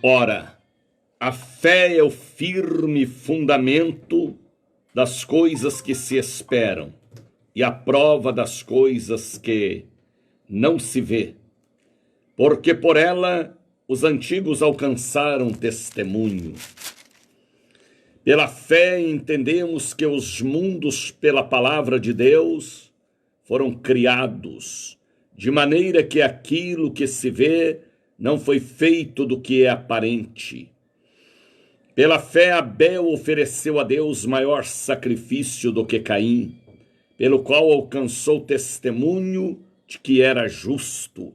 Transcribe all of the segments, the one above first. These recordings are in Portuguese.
Ora, a fé é o firme fundamento das coisas que se esperam e a prova das coisas que não se vê, porque por ela os antigos alcançaram testemunho. Pela fé entendemos que os mundos, pela palavra de Deus, foram criados, de maneira que aquilo que se vê não foi feito do que é aparente. Pela fé Abel ofereceu a Deus maior sacrifício do que Caim, pelo qual alcançou testemunho de que era justo,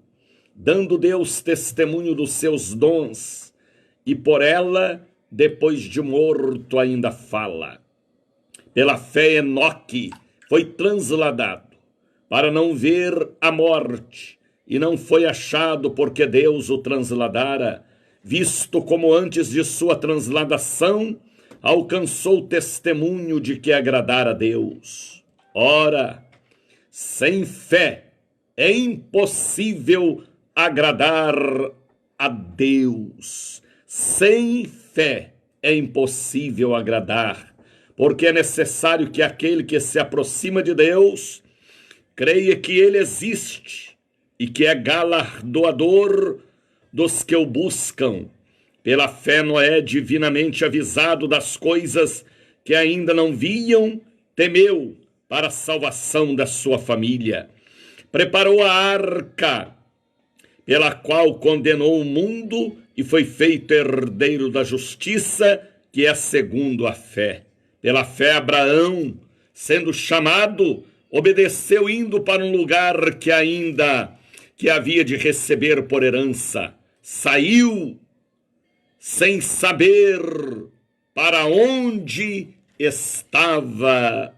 dando Deus testemunho dos seus dons, e por ela, depois de morto, ainda fala. Pela fé Enoque foi transladado, para não ver a morte, e não foi achado porque Deus o transladara, visto como antes de sua transladação alcançou testemunho de que agradara a Deus. Ora, sem fé é impossível agradar a Deus. Sem fé é impossível agradar, porque é necessário que aquele que se aproxima de Deus creia que ele existe e que é galardoador dos que o buscam. Pela fé Noé, divinamente avisado das coisas que ainda não viam, temeu para a salvação da sua família. Preparou a arca, pela qual condenou o mundo e foi feito herdeiro da justiça, que é segundo a fé. Pela fé Abraão, sendo chamado, obedeceu indo para um lugar que havia de receber por herança. Saiu sem saber para onde estava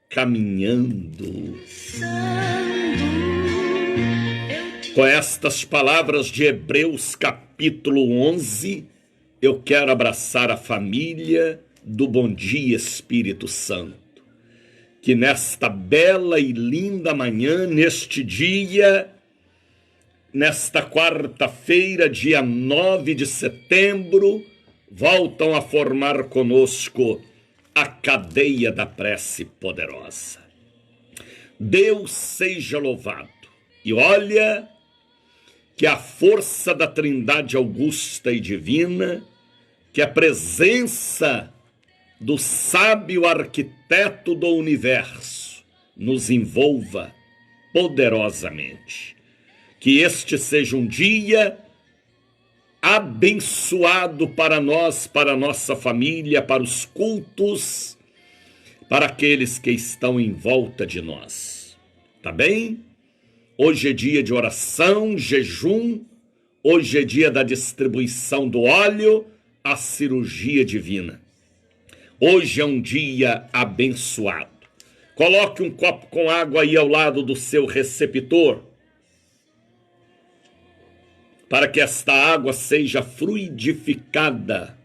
caminhando. Com estas palavras de Hebreus capítulo 11, eu quero abraçar a família do Bom Dia Espírito Santo. Que nesta bela e linda manhã, neste dia, nesta quarta-feira, dia 9 de setembro, voltam a formar conosco a cadeia da prece poderosa. Deus seja louvado. E olha que a força da Trindade augusta e divina, que a presença do sábio arquiteto do universo nos envolva poderosamente. Que este seja um dia abençoado para nós, para a nossa família, para os cultos, para aqueles que estão em volta de nós. Tá bem? Hoje é dia de oração, jejum, hoje é dia da distribuição do óleo, a cirurgia divina. Hoje é um dia abençoado. Coloque um copo com água aí ao lado do seu receptor, para que esta água seja fluidificada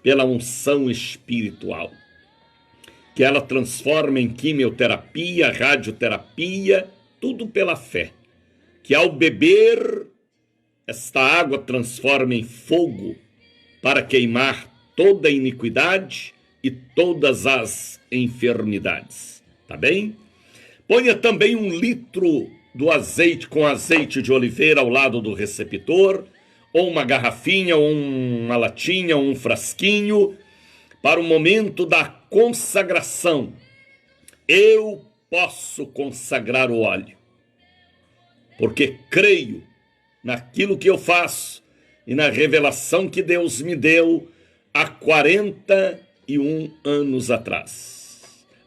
pela unção espiritual, que ela transforme em quimioterapia, radioterapia, tudo pela fé, que ao beber, esta água transforme em fogo para queimar toda a iniquidade e todas as enfermidades, tá bem? Ponha também 1 litro do azeite com azeite de oliveira ao lado do receptor, ou uma garrafinha, ou uma latinha, ou um frasquinho, para o momento da consagração. Eu posso consagrar o óleo, porque creio naquilo que eu faço e na revelação que Deus me deu há 41 anos atrás.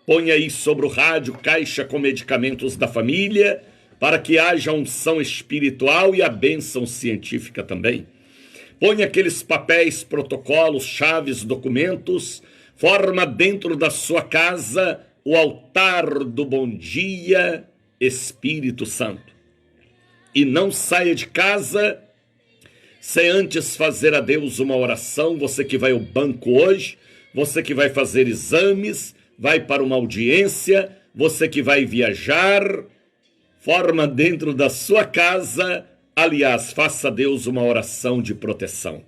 Põe aí sobre o rádio caixa com medicamentos da família, para que haja unção espiritual e a bênção científica também. Põe aqueles papéis, protocolos, chaves, documentos, forma dentro da sua casa o altar do Bom Dia Espírito Santo. E não saia de casa sem antes fazer a Deus uma oração. Você que vai ao banco hoje, você que vai fazer exames, vai para uma audiência, você que vai viajar, forma dentro da sua casa, aliás, faça a Deus uma oração de proteção.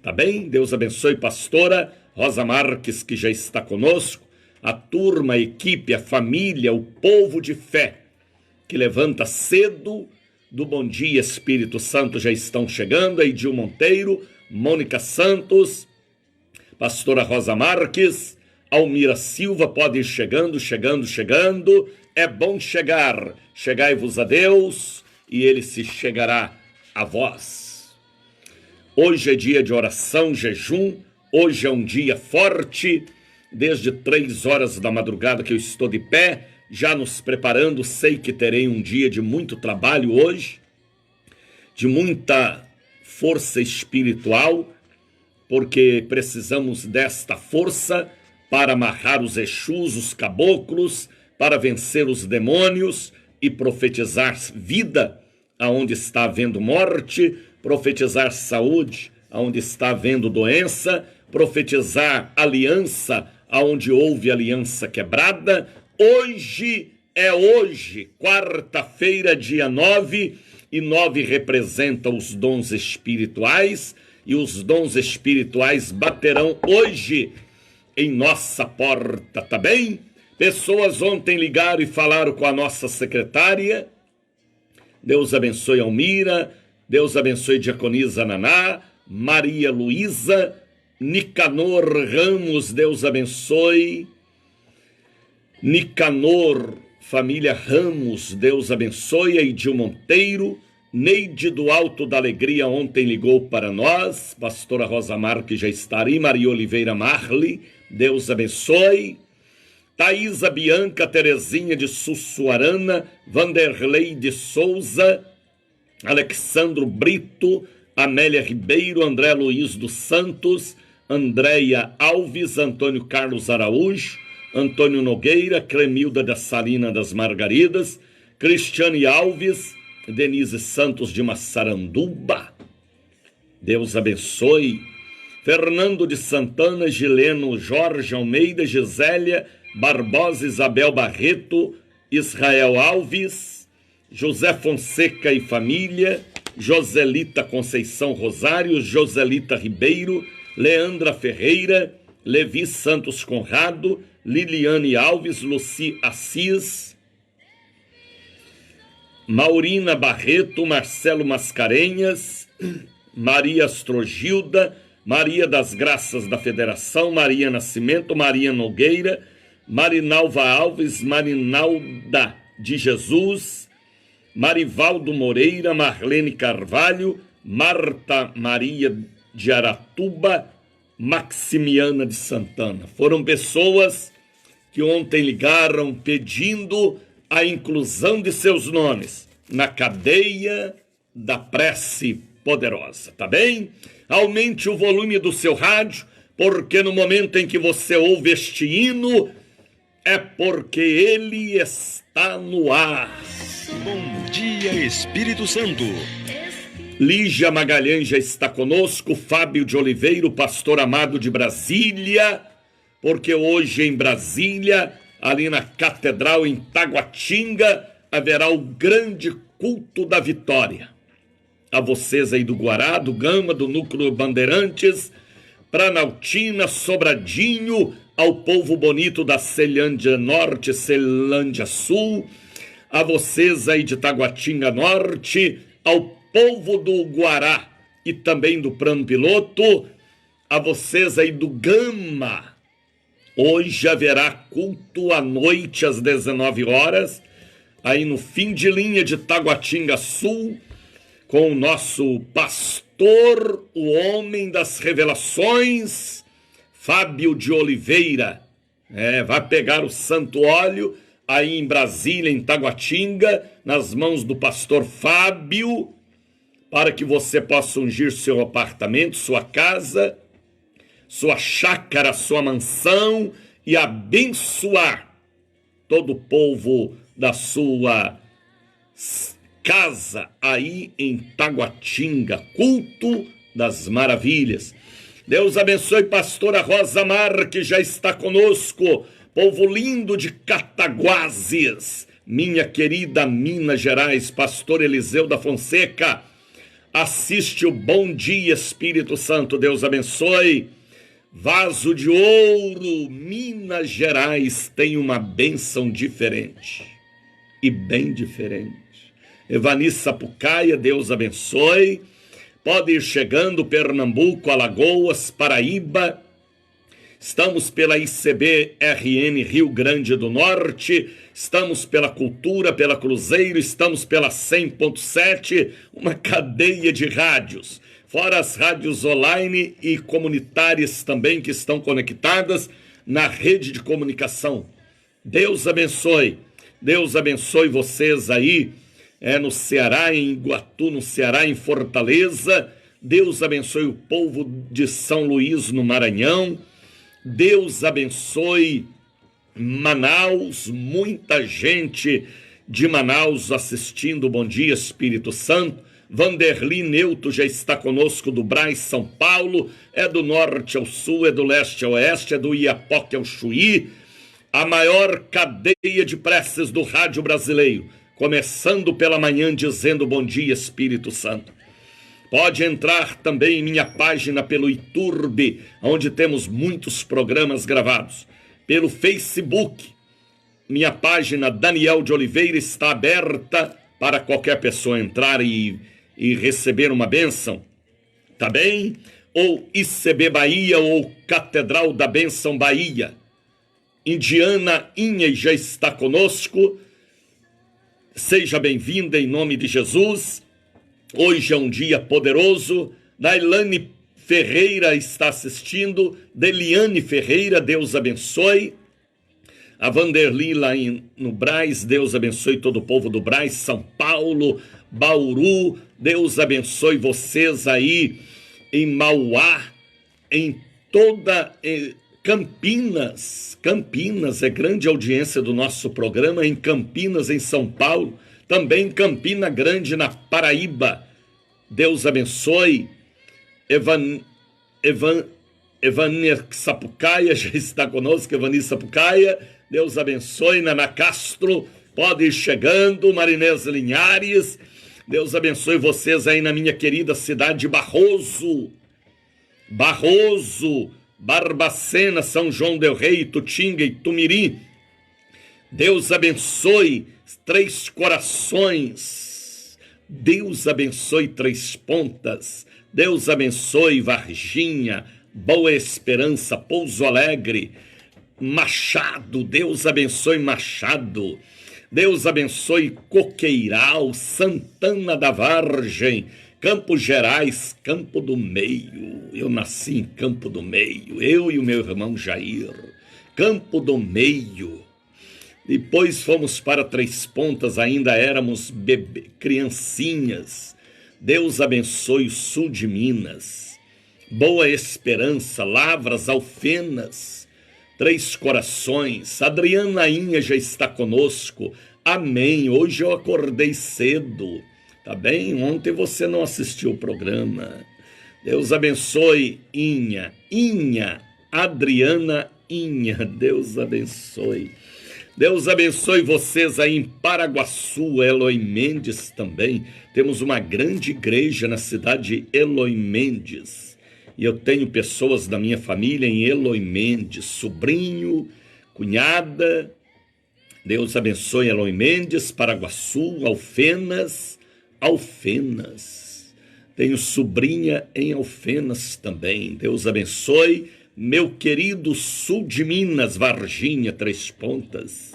Tá bem? Deus abençoe, pastora Rosa Marques, que já está conosco, a turma, a equipe, a família, o povo de fé, que levanta cedo do Bom Dia Espírito Santo, já estão chegando, a Edil Monteiro, Mônica Santos, pastora Rosa Marques, Almira Silva, pode ir chegando, é bom chegar, chegai-vos a Deus, e ele se chegará a vós. Hoje é dia de oração, jejum, hoje é um dia forte, desde 3 horas da madrugada que eu estou de pé, já nos preparando, sei que terei um dia de muito trabalho hoje, de muita força espiritual, porque precisamos desta força para amarrar os Exus, os caboclos, para vencer os demônios e profetizar vida aonde está havendo morte, profetizar saúde aonde está havendo doença, profetizar aliança aonde houve aliança quebrada. Hoje, quarta-feira, dia 9, e 9 representa os dons espirituais, e os dons espirituais baterão hoje em nossa porta, tá bem? Pessoas ontem ligaram e falaram com a nossa secretária. Deus abençoe Almira, Deus abençoe Diaconisa Naná, Maria Luísa, Nicanor Ramos, Deus abençoe. Nicanor, família Ramos, Deus abençoe. Edil Monteiro, Neide do Alto da Alegria ontem ligou para nós, pastora Rosa Marques já está aí, Maria Oliveira Marli, Deus abençoe. Thaisa Bianca, Terezinha de Sussuarana, Vanderlei de Souza, Alexandro Brito, Amélia Ribeiro, André Luiz dos Santos, Andréia Alves, Antônio Carlos Araújo, Antônio Nogueira, Clemilda da Salina das Margaridas, Cristiane Alves, Denise Santos de Massaranduba, Deus abençoe. Fernando de Santana, Gileno Jorge Almeida, Gisélia Barbosa, Isabel Barreto, Israel Alves, José Fonseca e família, Joselita Conceição Rosário, Joselita Ribeiro, Leandra Ferreira, Levi Santos Conrado, Liliane Alves, Luci Assis, Maurina Barreto, Marcelo Mascarenhas, Maria Astrogilda, Maria das Graças da Federação, Maria Nascimento, Maria Nogueira, Marinalva Alves, Marinalda de Jesus, Marivaldo Moreira, Marlene Carvalho, Marta Maria de Aratuba, Maximiana de Santana. Foram pessoas que ontem ligaram pedindo a inclusão de seus nomes na cadeia da prece poderosa, tá bem? Aumente o volume do seu rádio, porque no momento em que você ouve este hino, é porque ele está no ar. Bom dia, Espírito Santo. Lígia Magalhães já está conosco, Fábio de Oliveira, pastor amado de Brasília, porque hoje em Brasília, ali na Catedral em Taguatinga, haverá o grande culto da vitória. A vocês aí do Guará, do Gama, do Núcleo Bandeirantes, Planaltina, Sobradinho, ao povo bonito da Ceilândia Norte, Ceilândia Sul, a vocês aí de Taguatinga Norte, ao povo do Guará e também do Plano Piloto, a vocês aí do Gama. Hoje haverá culto à noite às 19 horas, aí no fim de linha de Taguatinga Sul, com o nosso pastor, o homem das revelações, Fábio de Oliveira. Vai pegar o santo óleo aí em Brasília, em Taguatinga, nas mãos do pastor Fábio, para que você possa ungir seu apartamento, sua casa, sua chácara, sua mansão e abençoar todo o povo da sua casa aí em Taguatinga, culto das maravilhas. Deus abençoe pastora Rosa Marques, já está conosco, povo lindo de Cataguases, minha querida Minas Gerais, pastor Eliseu da Fonseca, assiste o Bom Dia Espírito Santo, Deus abençoe. Vaso de Ouro, Minas Gerais, tem uma bênção diferente, e bem diferente. Evani Sapucaia, Deus abençoe. Pode ir chegando, Pernambuco, Alagoas, Paraíba. Estamos pela ICB-RN Rio Grande do Norte, estamos pela Cultura, pela Cruzeiro, estamos pela 100.7, uma cadeia de rádios, fora as rádios online e comunitárias também que estão conectadas na rede de comunicação. Deus abençoe vocês aí, no Ceará, em Iguatu, no Ceará, em Fortaleza. Deus abençoe o povo de São Luís, no Maranhão. Deus abençoe Manaus, muita gente de Manaus assistindo o Bom Dia Espírito Santo. Vanderli Neuto já está conosco do Brás, São Paulo, é do norte ao sul, é do leste ao oeste, é do Iapoque ao Chuí, a maior cadeia de preces do rádio brasileiro, começando pela manhã dizendo Bom Dia Espírito Santo. Pode entrar também em minha página pelo YouTube, onde temos muitos programas gravados. Pelo Facebook, minha página Daniel de Oliveira está aberta para qualquer pessoa entrar e receber uma bênção, tá bem? Ou ICB Bahia ou Catedral da Bênção Bahia. Indiana Inha já está conosco. Seja bem-vinda em nome de Jesus. Hoje é um dia poderoso. Dailane Ferreira está assistindo. Deliane Ferreira, Deus abençoe. A Vanderli lá no Brás, Deus abençoe todo o povo do Brás, São Paulo, Bauru. Deus abençoe vocês aí em Mauá, em toda Campinas. Campinas é grande audiência do nosso programa, em Campinas, em São Paulo. Também em Campina Grande, na Paraíba. Deus abençoe. Evani Sapucaia já está conosco. Evani Sapucaia, Deus abençoe. Nana Castro, pode ir chegando. Marinês Linhares, Deus abençoe vocês aí na minha querida cidade de Barroso, Barbacena, São João del Rei, Tutinga e Tumirim. Deus abençoe Três Corações, Deus abençoe Três Pontas, Deus abençoe Varginha, Boa Esperança, Pouso Alegre, Machado, Deus abençoe Machado, Deus abençoe Coqueiral, Santana da Vargem, Campos Gerais, Campo do Meio. Eu nasci em Campo do Meio, eu e o meu irmão Jair. Campo do Meio. Depois fomos para Três Pontas, ainda éramos criancinhas. Deus abençoe o sul de Minas. Boa Esperança, Lavras, Alfenas, Três Corações. Adriana Inha já está conosco. Amém. Hoje eu acordei cedo. Tá bem? Ontem você não assistiu o programa. Deus abençoe Inha. Adriana Inha. Deus abençoe. Deus abençoe vocês aí em Paraguaçu, Eloy Mendes também. Temos uma grande igreja na cidade de Eloy Mendes. E eu tenho pessoas da minha família em Eloy Mendes, sobrinho, cunhada. Deus abençoe Eloy Mendes, Paraguaçu, Alfenas. Tenho sobrinha em Alfenas também. Deus abençoe. Meu querido sul de Minas, Varginha, Três Pontas,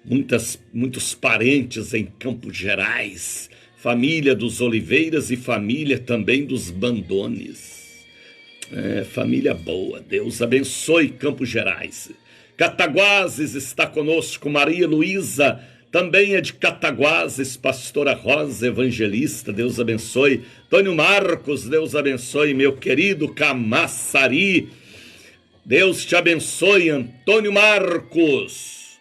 muitos parentes em Campos Gerais, família dos Oliveiras e família também dos Bandones. Família boa, Deus abençoe Campos Gerais. Cataguases está conosco, Maria Luísa, também é de Cataguases, pastora Rosa, evangelista, Deus abençoe. Tônio Marcos, Deus abençoe, meu querido Camaçari. Deus te abençoe, Antônio Marcos.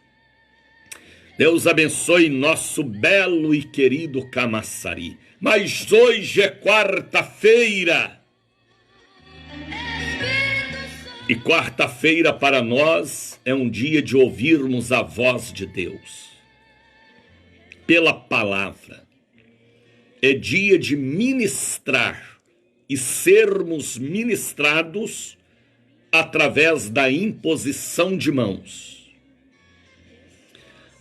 Deus abençoe nosso belo e querido Camaçari. Mas hoje é quarta-feira. E quarta-feira para nós é um dia de ouvirmos a voz de Deus. Pela palavra. é dia de ministrar e sermos ministrados através da imposição de mãos.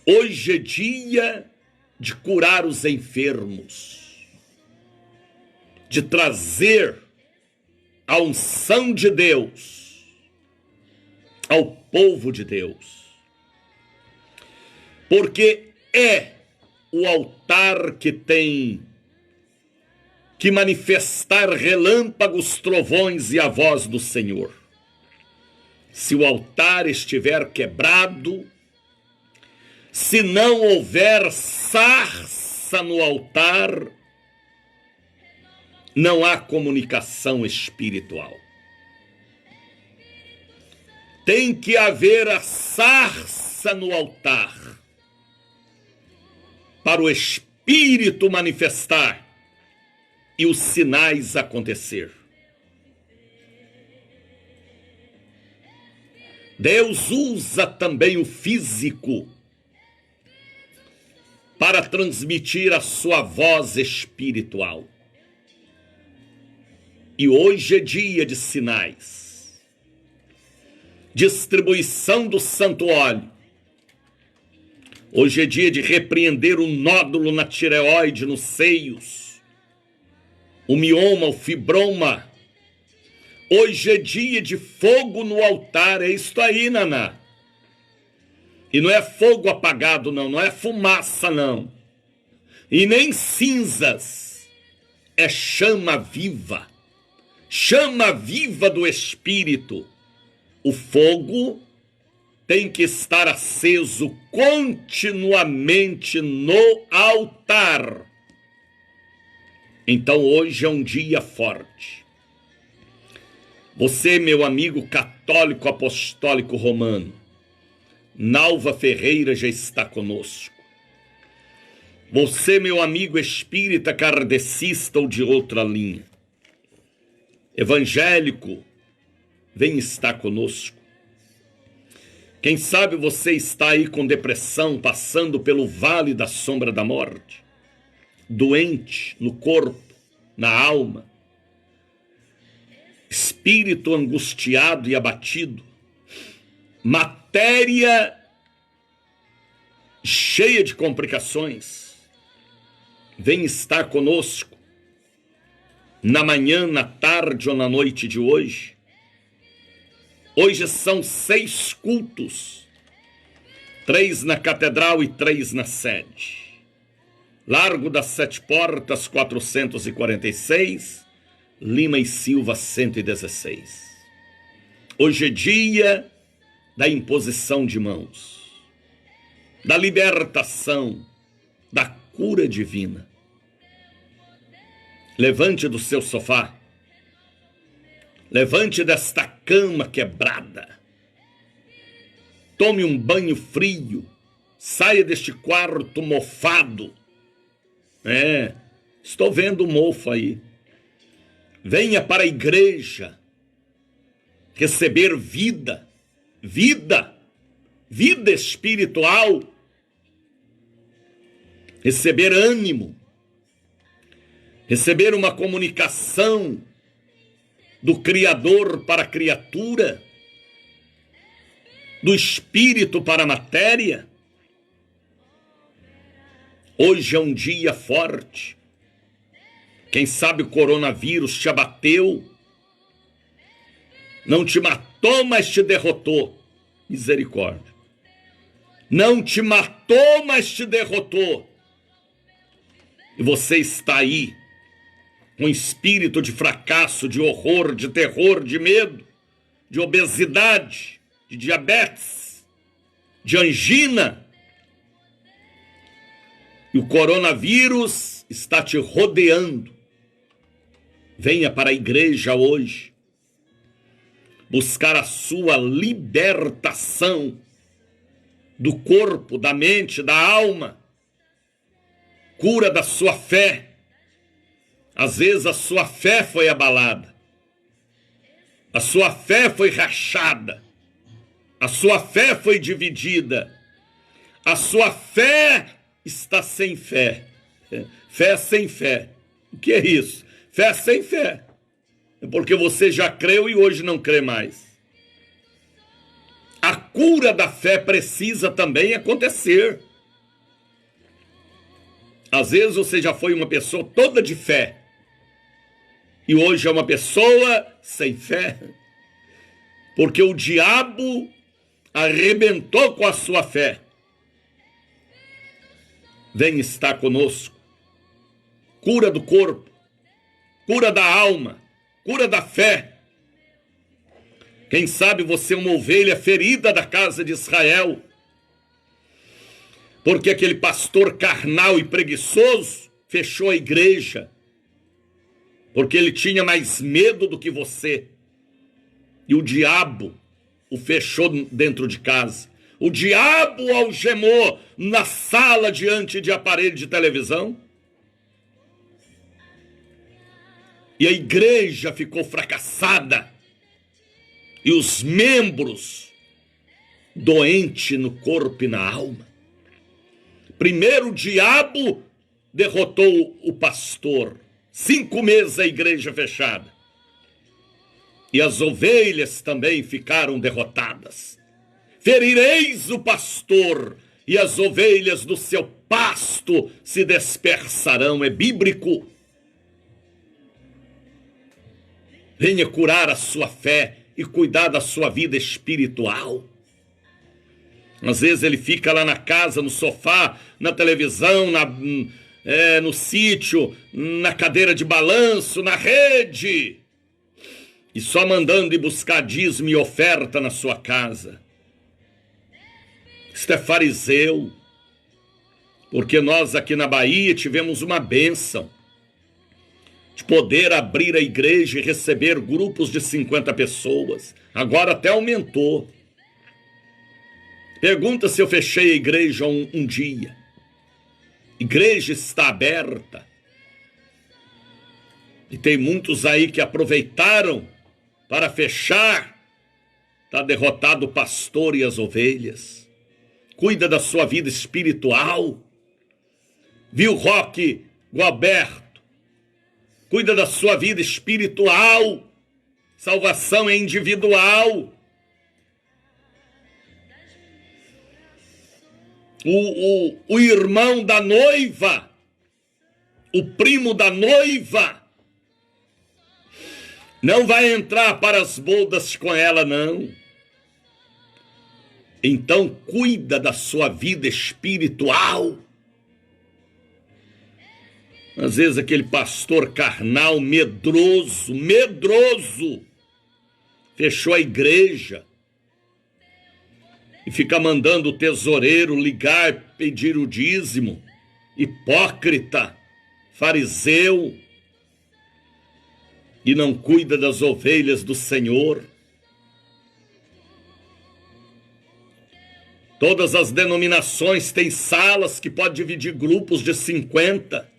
Hoje é dia de curar os enfermos, de trazer a unção de Deus ao povo de Deus, porque é o altar que tem que manifestar relâmpagos, trovões e a voz do Senhor. Se o altar estiver quebrado, se não houver sarça no altar, não há comunicação espiritual. Tem que haver a sarça no altar para o Espírito manifestar e os sinais acontecer. Deus usa também o físico para transmitir a sua voz espiritual. E hoje é dia de sinais. Distribuição do santo óleo. Hoje é dia de repreender o nódulo na tireoide, nos seios, o mioma, o fibroma. Hoje é dia de fogo no altar, é isto aí, Naná. E não é fogo apagado, não, não é fumaça, não. E nem cinzas, é chama viva do Espírito. O fogo tem que estar aceso continuamente no altar. Então hoje é um dia forte. Você, meu amigo católico apostólico romano, Nalva Ferreira já está conosco. Você, meu amigo espírita kardecista ou de outra linha, evangélico, vem estar conosco. Quem sabe você está aí com depressão, passando pelo vale da sombra da morte, doente no corpo, na alma, espírito angustiado e abatido, matéria cheia de complicações. Vem estar conosco na manhã, na tarde ou na noite de hoje. Hoje são 6 cultos, 3 na catedral e 3 na sede. Largo das 7 Portas, 446, Lima e Silva, 116. Hoje é dia da imposição de mãos, da libertação, da cura divina. Levante do seu sofá, levante desta cama quebrada, tome um banho frio, saia deste quarto mofado. Estou vendo o mofo aí. Venha para a igreja receber vida espiritual, receber ânimo, receber uma comunicação do Criador para a criatura, do espírito para a matéria. Hoje é um dia forte. Quem sabe o coronavírus te abateu, não te matou, mas te derrotou. Misericórdia. Não te matou, mas te derrotou. E você está aí com espírito de fracasso, de horror, de terror, de medo, de obesidade, de diabetes, de angina. E o coronavírus está te rodeando. Venha para a igreja hoje buscar a sua libertação do corpo, da mente, da alma, cura da sua fé. Às vezes a sua fé foi abalada, a sua fé foi rachada, a sua fé foi dividida, a sua fé está sem fé. Fé sem fé. O que é isso? Fé sem fé. É porque você já creu e hoje não crê mais. A cura da fé precisa também acontecer. Às vezes você já foi uma pessoa toda de fé e hoje é uma pessoa sem fé, porque o diabo arrebentou com a sua fé. Vem estar conosco. Cura do corpo, cura da alma, cura da fé. Quem sabe você é uma ovelha ferida da casa de Israel, porque aquele pastor carnal e preguiçoso fechou a igreja, porque ele tinha mais medo do que você. E o diabo o fechou dentro de casa. O diabo o algemou na sala diante de aparelho de televisão. E a igreja ficou fracassada. E os membros doentes no corpo e na alma. Primeiro o diabo derrotou o pastor. 5 meses a igreja fechada. E as ovelhas também ficaram derrotadas. Ferireis o pastor, e as ovelhas do seu pasto se dispersarão. É bíblico. Venha curar a sua fé e cuidar da sua vida espiritual. Às vezes ele fica lá na casa, no sofá, na televisão, no sítio, na cadeira de balanço, na rede, e só mandando ir buscar dízimo e oferta na sua casa. Isto é fariseu, porque nós aqui na Bahia tivemos uma bênção de poder abrir a igreja e receber grupos de 50 pessoas. Agora até aumentou. Pergunta se eu fechei a igreja um dia. Igreja está aberta. E tem muitos aí que aproveitaram para fechar. Está derrotado o pastor e as ovelhas. Cuida da sua vida espiritual. Viu, Roque Gualberto? Cuida da sua vida espiritual. Salvação é individual. O irmão da noiva, o primo da noiva, não vai entrar para as bodas com ela, não. Então, cuida da sua vida espiritual. Às vezes aquele pastor carnal, medroso, fechou a igreja e fica mandando o tesoureiro ligar, pedir o dízimo. Hipócrita, fariseu, e não cuida das ovelhas do Senhor. Todas as denominações têm salas que pode dividir grupos de 50.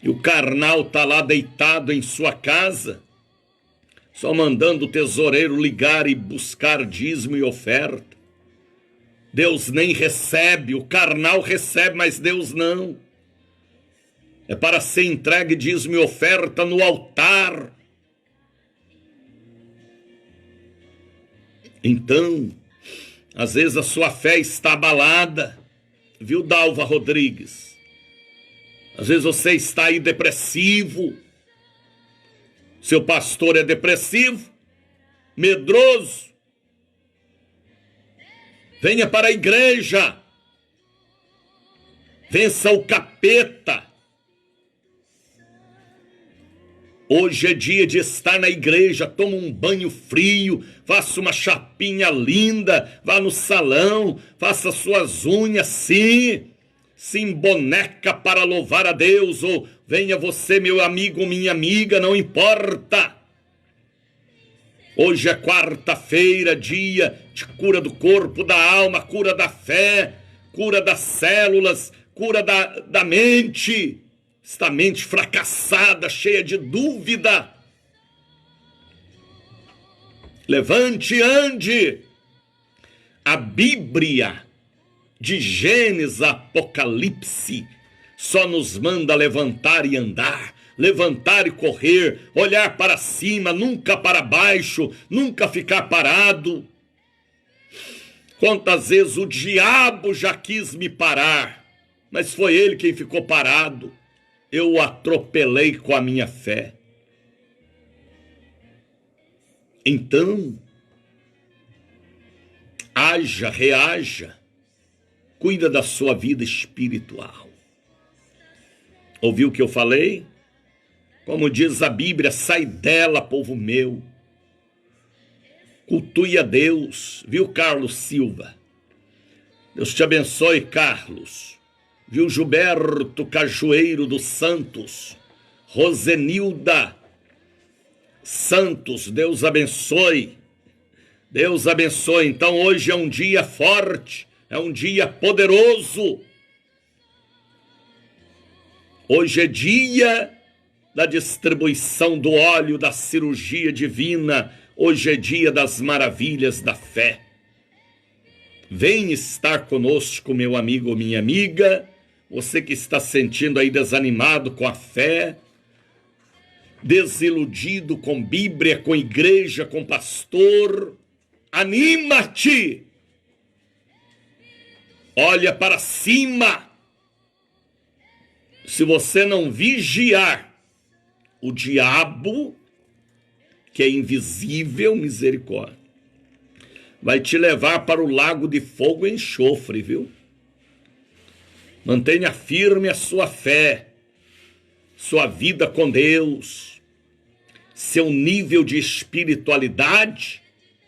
E o carnal está lá deitado em sua casa, só mandando o tesoureiro ligar e buscar dízimo e oferta. Deus nem recebe, o carnal recebe, mas Deus não. É para ser entregue dízimo e oferta no altar. Então, às vezes a sua fé está abalada, viu, Dalva Rodrigues? Às vezes você está aí depressivo, seu pastor é depressivo, medroso. Venha para a igreja, vença o capeta. Hoje é dia de estar na igreja, toma um banho frio, faça uma chapinha linda, vá no salão, faça suas unhas, sim. Se emboneca para louvar a Deus, ou venha você, meu amigo, minha amiga, não importa. Hoje é quarta-feira, dia de cura do corpo, da alma, cura da fé, cura das células, cura da mente. Esta mente fracassada, cheia de dúvida. Levante e ande. A Bíblia, de Gênesis a Apocalipse, só nos manda levantar e andar, levantar e correr, olhar para cima, nunca para baixo, nunca ficar parado. Quantas vezes o diabo já quis me parar, mas foi ele quem ficou parado. Eu o atropelei com a minha fé. Então, haja, reaja, cuida da sua vida espiritual. Ouviu o que eu falei? Como diz a Bíblia, sai dela, povo meu. Cultue a Deus, viu, Carlos Silva? Deus te abençoe, Carlos. Viu, Gilberto Cajueiro dos Santos, Rosenilda Santos, Deus abençoe. Deus abençoe. Então hoje é um dia forte, é um dia poderoso. Hoje é dia da distribuição do óleo da cirurgia divina. Hoje é dia das maravilhas da fé. Vem estar conosco, meu amigo ou minha amiga. Você que está sentindo aí desanimado com a fé, desiludido com Bíblia, com igreja, com pastor, anima-te! Olha para cima! Se você não vigiar, o diabo, que é invisível, misericórdia, vai te levar para o lago de fogo e enxofre, viu? Mantenha firme a sua fé, sua vida com Deus. Seu nível de espiritualidade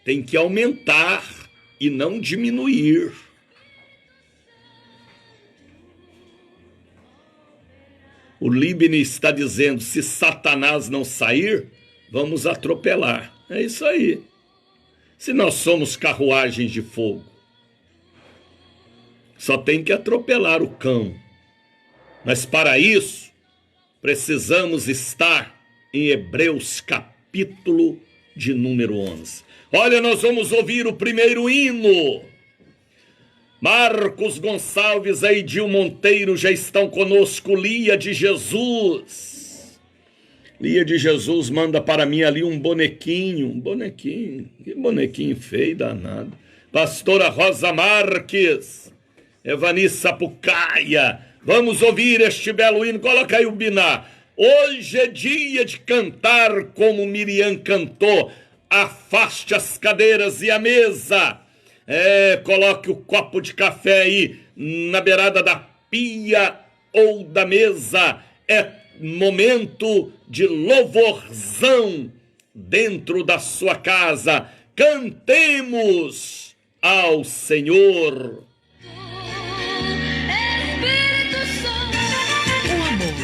tem que aumentar e não diminuir. O Leibniz está dizendo, se Satanás não sair, vamos atropelar. É isso aí. Se nós somos carruagens de fogo, só tem que atropelar o cão. Mas para isso, precisamos estar em Hebreus capítulo de número 11. Olha, nós vamos ouvir o primeiro hino. Marcos Gonçalves e Edil Monteiro já estão conosco. Lia de Jesus. Lia de Jesus manda para mim ali um bonequinho. Que bonequinho feio, danado. Pastora Rosa Marques, Evani Sapucaia. Vamos ouvir este belo hino. Coloca aí o Biná. Hoje é dia de cantar como Miriam cantou. Afaste as cadeiras e a mesa. Coloque o copo de café aí na beirada da pia ou da mesa. É momento de louvorzão dentro da sua casa. Cantemos ao Senhor. O amor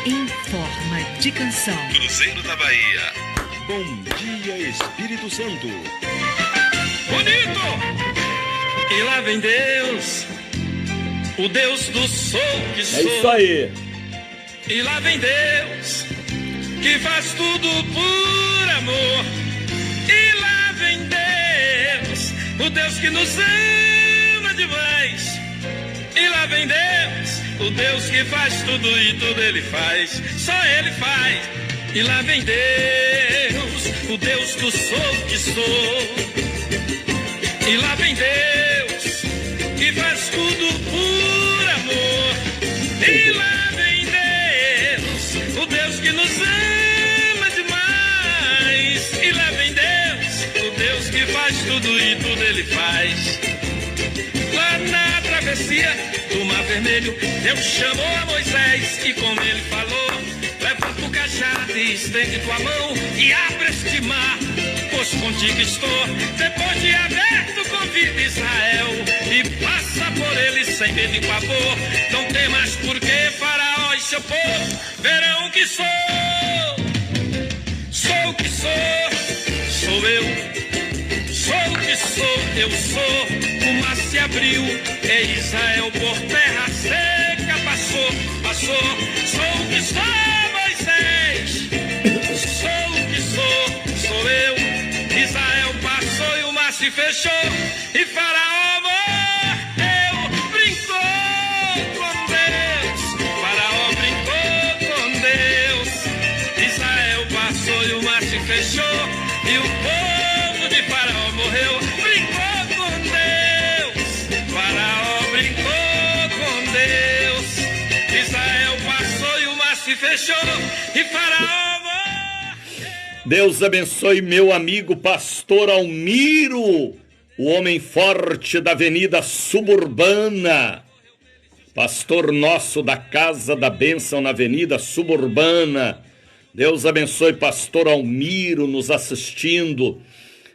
em forma de canção. Cruzeiro da Bahia. Bom dia, Espírito Santo. Bonito! E lá vem Deus, o Deus do sou que sou. É isso aí. E lá vem Deus, que faz tudo por amor. E lá vem Deus, o Deus que nos ama demais. E lá vem Deus, o Deus que faz tudo e tudo Ele faz. Só Ele faz. E lá vem Deus, o Deus do sou que sou. E lá vem Deus, que faz tudo por amor. E lá vem Deus, o Deus que nos ama demais. E lá vem Deus, o Deus que faz tudo e tudo Ele faz. Lá na travessia do Mar Vermelho, Deus chamou a Moisés e como Ele falou, levanta o cajado e estende tua mão e abre este mar, pois contigo estou. Depois de aberto, convida Israel e passa por ele sem medo e pavor. Não tem mais porque Faraó e seu povo verão que sou. Sou o que sou eu. Sou o que sou, eu sou. O mar se abriu e Israel por terra seca passou. Sou o que sou, Moisés. Sou o que sou eu. Israel passou e o mar se fechou. E Faraó morreu, brincou com Deus. Faraó o povo de Faraó morreu. Brincou com Deus, Faraó brincou com Deus. Israel passou e o mar se fechou e Faraó morreu. Deus abençoe meu amigo pastor Almiro, o homem forte da Avenida Suburbana. Pastor nosso da Casa da Bênção na Avenida Suburbana. Deus abençoe pastor Almiro nos assistindo.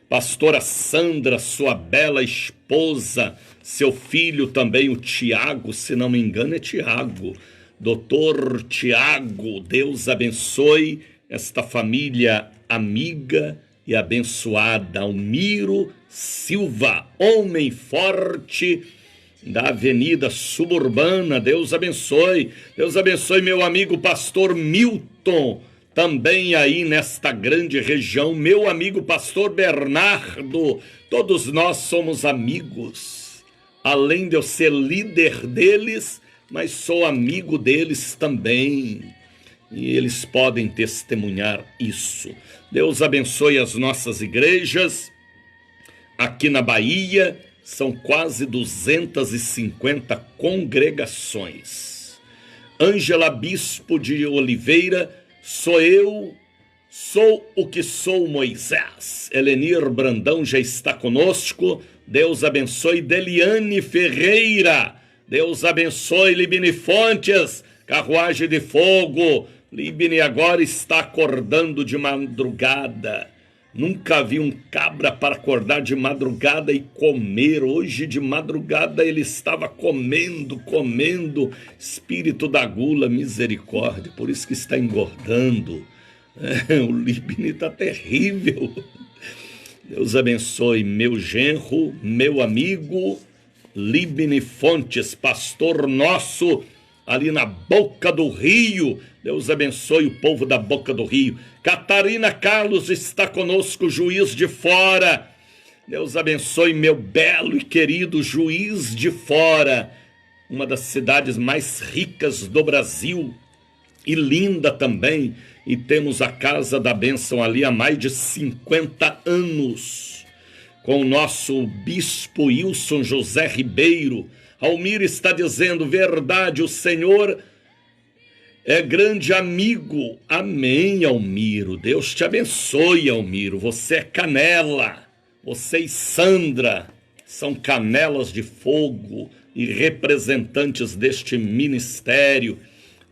Pastora Sandra, sua bela esposa. Seu filho também, o Tiago, se não me engano é Tiago. Doutor Tiago, Deus abençoe esta família amiga e abençoada. Almiro Silva, homem forte da Avenida Suburbana. Deus abençoe. Deus abençoe meu amigo pastor Milton, também aí nesta grande região. Meu amigo pastor Bernardo, todos nós somos amigos. Além de eu ser líder deles, mas sou amigo deles também. E eles podem testemunhar isso. Deus abençoe as nossas igrejas. Aqui na Bahia, são quase 250 congregações. Ângela Bispo de Oliveira, sou o que sou Moisés. Helenir Brandão já está conosco. Deus abençoe. Deliane Ferreira, Deus abençoe. Libine Fontes, Carruagem de Fogo. Libine agora está acordando de madrugada. Nunca vi um cabra para acordar de madrugada e comer. Hoje de madrugada ele estava comendo. Espírito da gula, misericórdia. Por isso que está engordando. O Libine está terrível. Deus abençoe meu genro, meu amigo Libine Fontes, pastor nosso ali na Boca do Rio. Deus abençoe o povo da Boca do Rio. Catarina Carlos está conosco, Juiz de Fora. Deus abençoe meu belo e querido Juiz de Fora, uma das cidades mais ricas do Brasil e linda também. E temos a Casa da Bênção ali há mais de 50 anos, com o nosso bispo Wilson José Ribeiro. Almiro está dizendo, verdade, o Senhor é grande amigo. Amém, Almiro. Deus te abençoe, Almiro. Você é canela. Você e Sandra são canelas de fogo e representantes deste ministério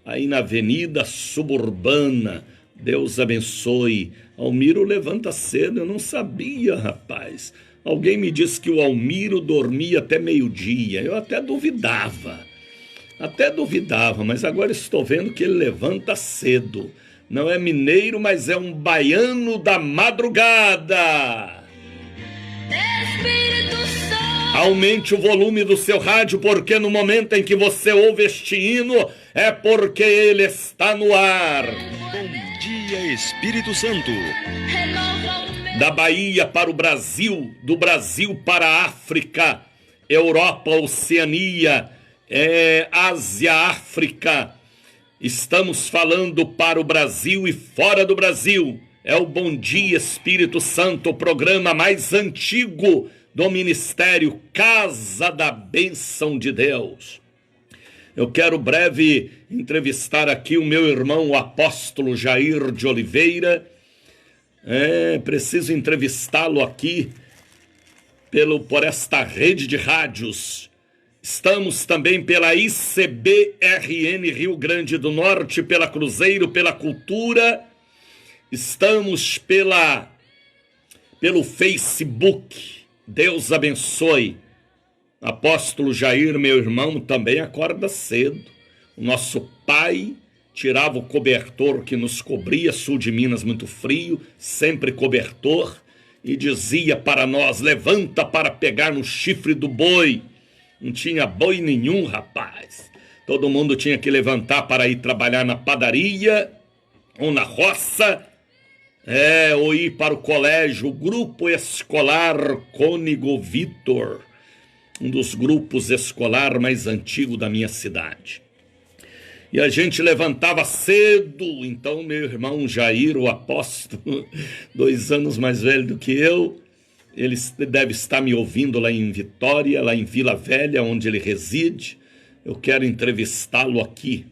aí na Avenida Suburbana. Deus abençoe. Almiro levanta cedo, eu não sabia, rapaz. Alguém me disse que o Almiro dormia até meio-dia. Eu até duvidava, mas agora estou vendo que ele levanta cedo. Não é mineiro, mas é um baiano da madrugada. Aumente o volume do seu rádio, porque no momento em que você ouve este hino, é porque ele está no ar. Bom dia, Espírito Santo. Da Bahia para o Brasil, do Brasil para a África, Europa, Oceania, Ásia, África. Estamos falando para o Brasil e fora do Brasil. É o Bom Dia Espírito Santo, o programa mais antigo do Ministério Casa da Bênção de Deus. Eu quero breve entrevistar aqui o meu irmão, o apóstolo Jair de Oliveira. Preciso entrevistá-lo aqui por esta rede de rádios. Estamos também pela ICBRN Rio Grande do Norte, pela Cruzeiro, pela Cultura. Estamos pelo Facebook. Deus abençoe. Apóstolo Jair, meu irmão, também acorda cedo. O nosso pai tirava o cobertor que nos cobria, sul de Minas muito frio, sempre cobertor, e dizia para nós, levanta para pegar no chifre do boi. Não tinha boi nenhum, rapaz. Todo mundo tinha que levantar para ir trabalhar na padaria ou na roça, ou ir para o colégio, o grupo escolar Cônigo Vitor, um dos grupos escolar mais antigos da minha cidade. E a gente levantava cedo. Então meu irmão Jair, o apóstolo, 2 anos mais velho do que eu, ele deve estar me ouvindo lá em Vitória, lá em Vila Velha, onde ele reside. Eu quero entrevistá-lo aqui,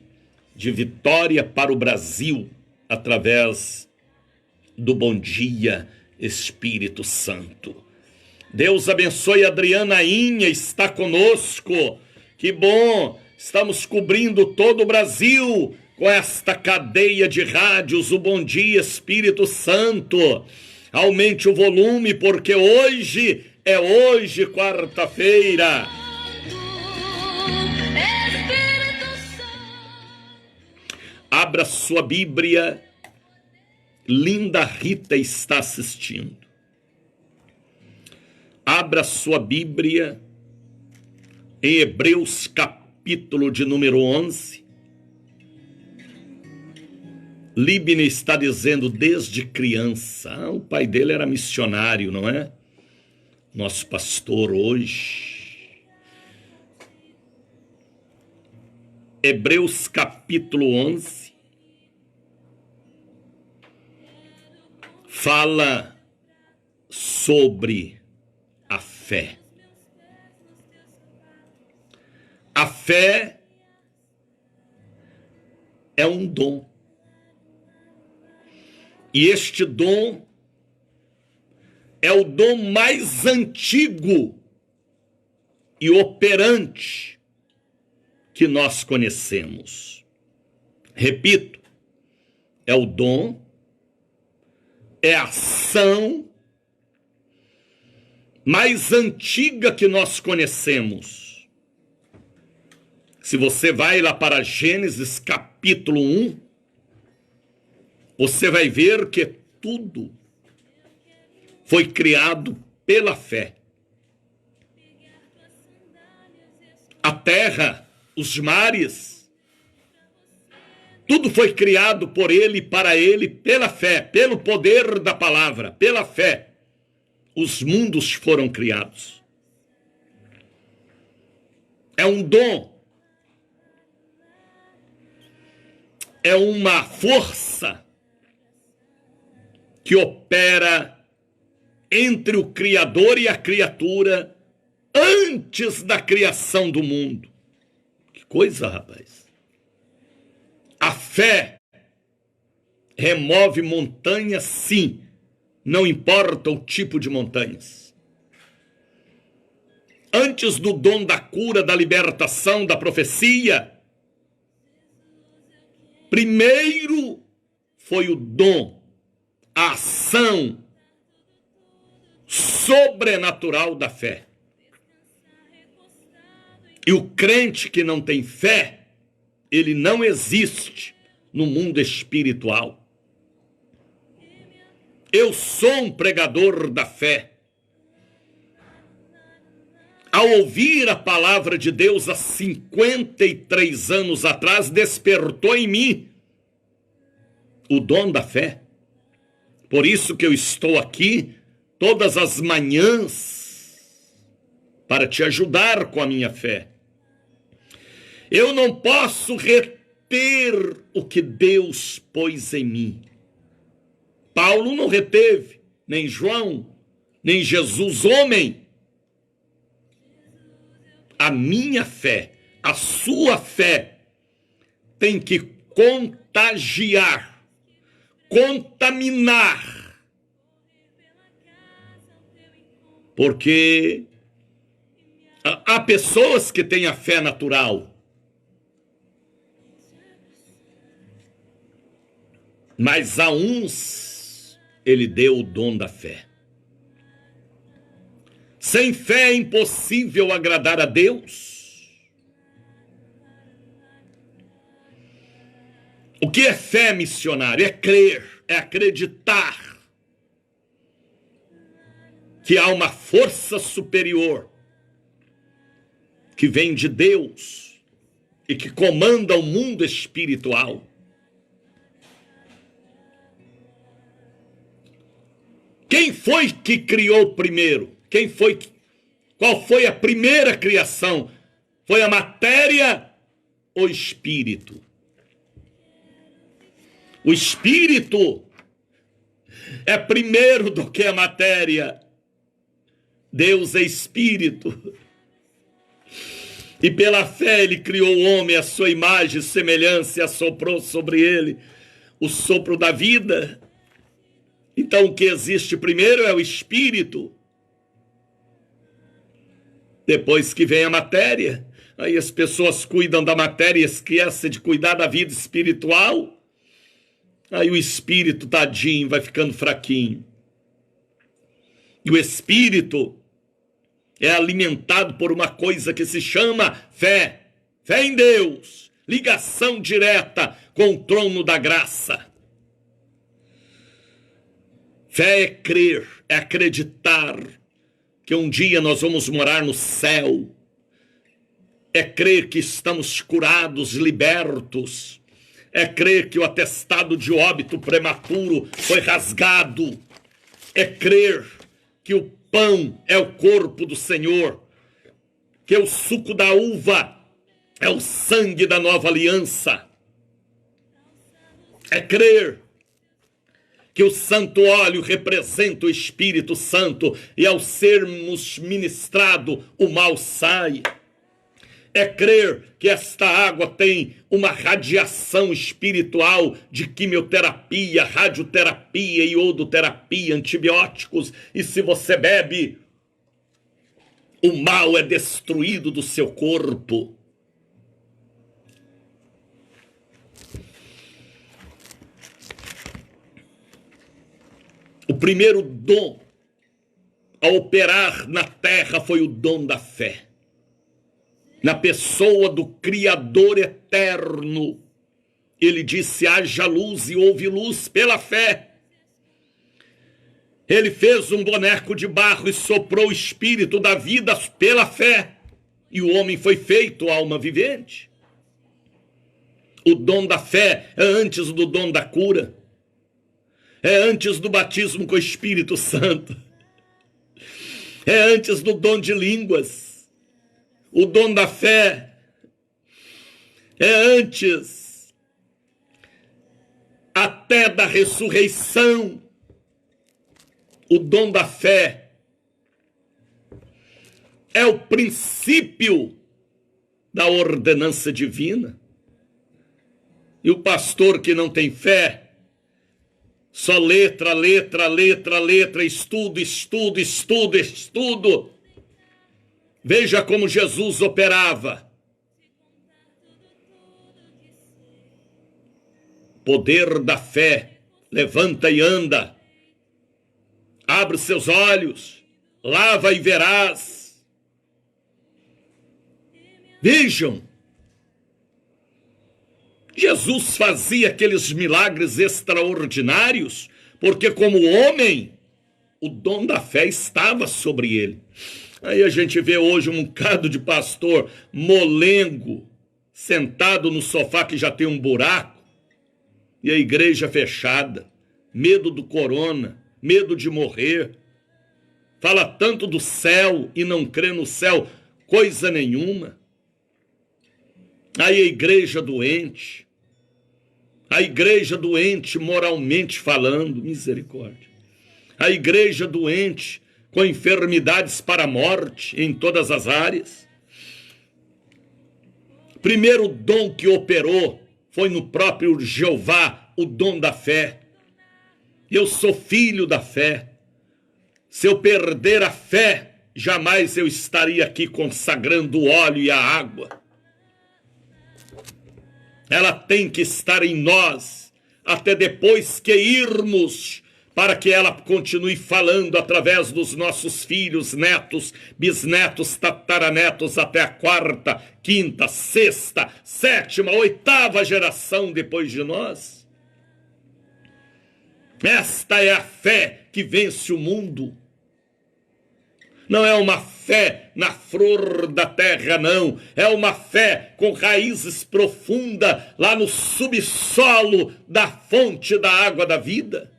de Vitória para o Brasil, através do Bom Dia Espírito Santo. Deus abençoe. Adriana Inha está conosco. Que bom, estamos cobrindo todo o Brasil com esta cadeia de rádios, o Bom Dia Espírito Santo. Aumente o volume, porque hoje, quarta-feira. Abra sua Bíblia. Linda Rita está assistindo. Abra sua Bíblia em Hebreus capítulo de número 11. Líbine está dizendo desde criança. O pai dele era missionário, não é? Nosso pastor hoje. Hebreus capítulo 11. Fala sobre a fé. A fé é um dom. E este dom é o dom mais antigo e operante que nós conhecemos. Repito, é o dom, é a ação mais antiga que nós conhecemos. Se você vai lá para Gênesis capítulo 1, você vai ver que tudo foi criado pela fé. A terra, os mares, tudo foi criado por ele e para ele pela fé, pelo poder da palavra, pela fé. Os mundos foram criados. É um dom. É uma força que opera entre o Criador e a criatura antes da criação do mundo. Que coisa, rapaz. A fé remove montanhas, sim, não importa o tipo de montanhas. Antes do dom da cura, da libertação, da profecia, primeiro foi o dom, a ação sobrenatural da fé. E o crente que não tem fé, ele não existe no mundo espiritual. Eu sou um pregador da fé. Ao ouvir a palavra de Deus há 53 anos atrás, despertou em mim o dom da fé. Por isso que eu estou aqui todas as manhãs para te ajudar com a minha fé. Eu não posso reter o que Deus pôs em mim. Paulo não reteve, nem João, nem Jesus, homem. A minha fé, a sua fé, tem que contagiar, contaminar. Porque há pessoas que têm a fé natural, mas a uns ele deu o dom da fé. Sem fé é impossível agradar a Deus. O que é fé, missionário? É crer, é acreditar que há uma força superior que vem de Deus e que comanda o mundo espiritual. Quem foi que criou primeiro? Qual foi a primeira criação? Foi a matéria ou espírito? O espírito é primeiro do que a matéria. Deus é espírito. E pela fé ele criou o homem à sua imagem e semelhança e assoprou sobre ele o sopro da vida. Então o que existe primeiro é o espírito. Depois que vem a matéria. Aí as pessoas cuidam da matéria e esquecem de cuidar da vida espiritual. Aí o espírito, tadinho, vai ficando fraquinho. E o espírito é alimentado por uma coisa que se chama fé. Fé em Deus. Ligação direta com o trono da graça. Fé é crer, é acreditar que um dia nós vamos morar no céu. É crer que estamos curados, libertos. É crer que o atestado de óbito prematuro foi rasgado. É crer que o pão é o corpo do Senhor, que o suco da uva é o sangue da nova aliança. É crer que o santo óleo representa o Espírito Santo e ao sermos ministrado o mal sai. É crer que esta água tem uma radiação espiritual de quimioterapia, radioterapia, iodoterapia, antibióticos. E se você bebe, o mal é destruído do seu corpo. O primeiro dom a operar na terra foi o dom da fé. Na pessoa do Criador eterno. Ele disse, haja luz e houve luz pela fé. Ele fez um boneco de barro e soprou o espírito da vida pela fé. E o homem foi feito alma vivente. O dom da fé é antes do dom da cura. É antes do batismo com o Espírito Santo. É antes do dom de línguas. O dom da fé é antes até da ressurreição. O dom da fé é o princípio da ordenança divina. E o pastor que não tem fé, só letra, letra, letra, letra, estudo, estudo, estudo, estudo. Veja como Jesus operava. Poder da fé. Levanta e anda. Abre seus olhos. Lava e verás. Vejam. Jesus fazia aqueles milagres extraordinários, porque como homem, o dom da fé estava sobre ele. Aí a gente vê hoje um bocado de pastor molengo, sentado no sofá que já tem um buraco, e a igreja fechada, medo do corona, medo de morrer. Fala tanto do céu e não crê no céu coisa nenhuma. Aí a igreja doente moralmente falando, misericórdia. A igreja doente com enfermidades para a morte em todas as áreas. Primeiro dom que operou foi no próprio Jeová, o dom da fé. Eu sou filho da fé. Se eu perder a fé, jamais eu estaria aqui consagrando o óleo e a água. Ela tem que estar em nós, até depois que irmos, para que ela continue falando através dos nossos filhos, netos, bisnetos, tataranetos, até a 4ª, 5ª, 6ª, 7ª, 8ª geração depois de nós. Esta é a fé que vence o mundo. Não é uma fé na flor da terra, não. É uma fé com raízes profundas lá no subsolo da fonte da água da vida.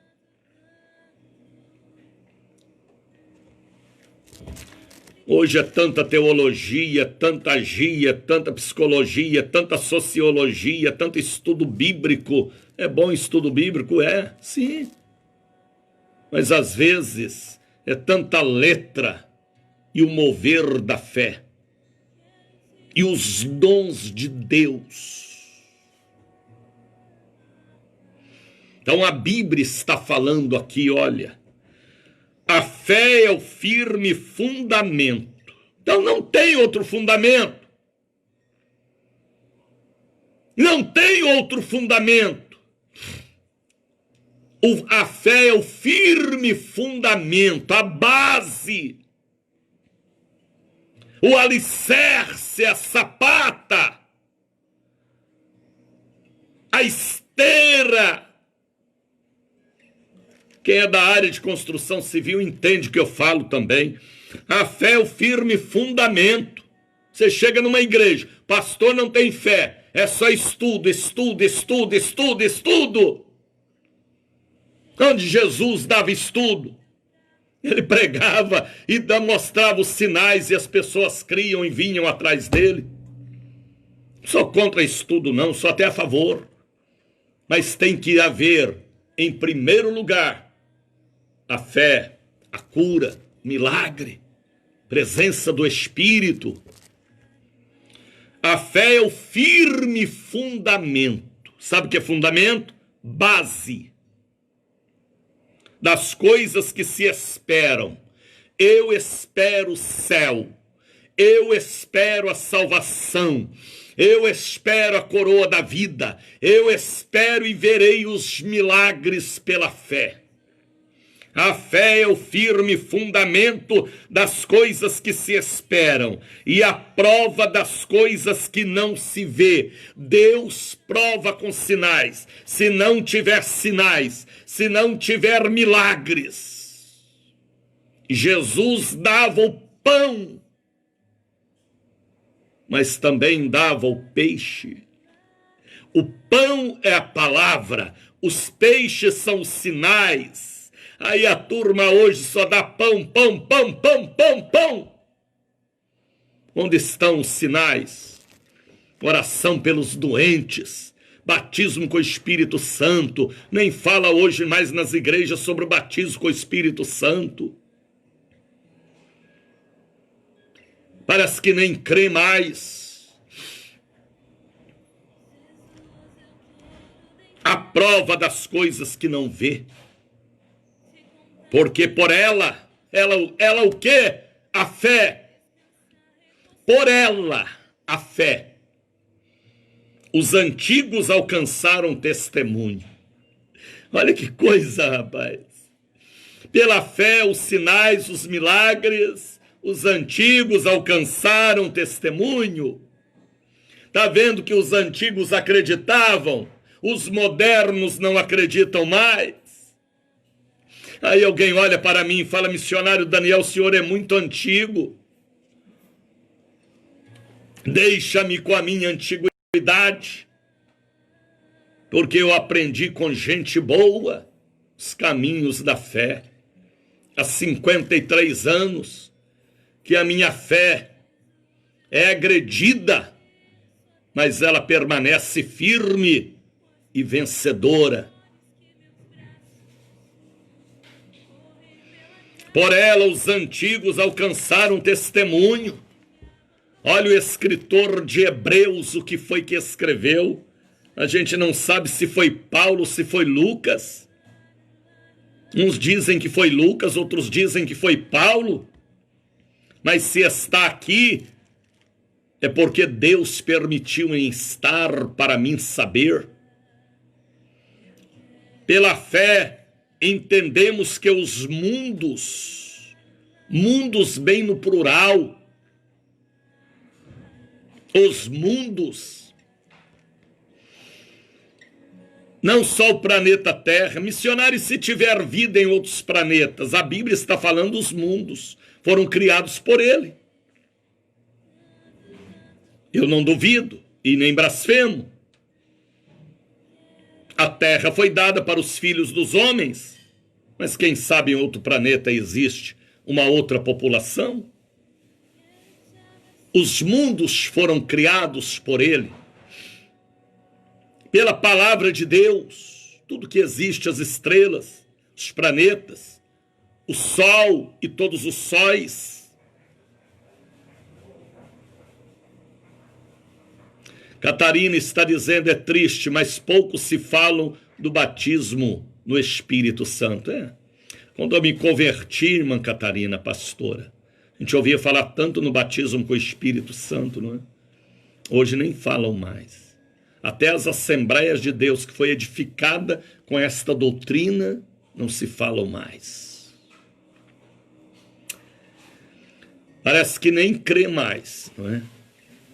Hoje é tanta teologia, tanta agia, tanta psicologia, tanta sociologia, tanto estudo bíblico. É bom estudo bíblico? É, sim. Mas às vezes é tanta letra e o mover da fé e os dons de Deus. Então a Bíblia está falando aqui, olha, a fé é o firme fundamento. Então não tem outro fundamento. Não tem outro fundamento. A fé é o firme fundamento, a base, o alicerce, a sapata, a esteira. Quem é da área de construção civil entende o que eu falo também. A fé é o firme fundamento. Você chega numa igreja, pastor não tem fé, é só estudo, estudo, estudo, estudo, estudo. Onde Jesus dava estudo, ele pregava e mostrava os sinais e as pessoas criam e vinham atrás dele. Sou contra estudo não, sou até a favor. Mas tem que haver, em primeiro lugar, a fé, a cura, milagre, presença do Espírito. A fé é o firme fundamento. Sabe o que é fundamento? Base das coisas que se esperam. Eu espero o céu, eu espero a salvação, eu espero a coroa da vida, eu espero e verei os milagres pela fé. A fé é o firme fundamento das coisas que se esperam e a prova das coisas que não se vê. Deus prova com sinais. Se não tiver sinais, se não tiver milagres. Jesus dava o pão, mas também dava o peixe. O pão é a palavra, os peixes são os sinais. Aí a turma hoje só dá pão, pão, pão, pão, pão, pão. Onde estão os sinais? Oração pelos doentes, batismo com o Espírito Santo. Nem fala hoje mais nas igrejas sobre o batismo com o Espírito Santo. Parece que nem crê mais. A prova das coisas que não vê. Porque por ela o quê? A fé. Por ela, a fé. Os antigos alcançaram testemunho. Olha que coisa, rapaz. Pela fé, os sinais, os milagres, os antigos alcançaram testemunho. Está vendo que os antigos acreditavam, os modernos não acreditam mais. Aí alguém olha para mim e fala, missionário Daniel, o senhor é muito antigo. Deixa-me com a minha antiguidade, porque eu aprendi com gente boa os caminhos da fé. Há 53 anos que a minha fé é agredida, mas ela permanece firme e vencedora. Por ela os antigos alcançaram testemunho. Olha o escritor de Hebreus, o que foi que escreveu. A gente não sabe se foi Paulo, se foi Lucas. Uns dizem que foi Lucas, outros dizem que foi Paulo. Mas se está aqui, é porque Deus permitiu em estar para mim saber. Pela fé, entendemos que os mundos bem no plural, os mundos, não só o planeta Terra, missionário, se tiver vida em outros planetas, a Bíblia está falando os mundos, foram criados por ele. Eu não duvido e nem blasfemo. A terra foi dada para os filhos dos homens, mas quem sabe em outro planeta existe uma outra população? Os mundos foram criados por ele, pela palavra de Deus. Tudo que existe, as estrelas, os planetas, o sol e todos os sóis. Catarina está dizendo, é triste, mas pouco se falam do batismo no Espírito Santo. Quando eu me converti, irmã Catarina, pastora, a gente ouvia falar tanto no batismo com o Espírito Santo, não é? Hoje nem falam mais. Até as Assembleias de Deus, que foi edificada com esta doutrina, não se falam mais. Parece que nem crê mais, não é?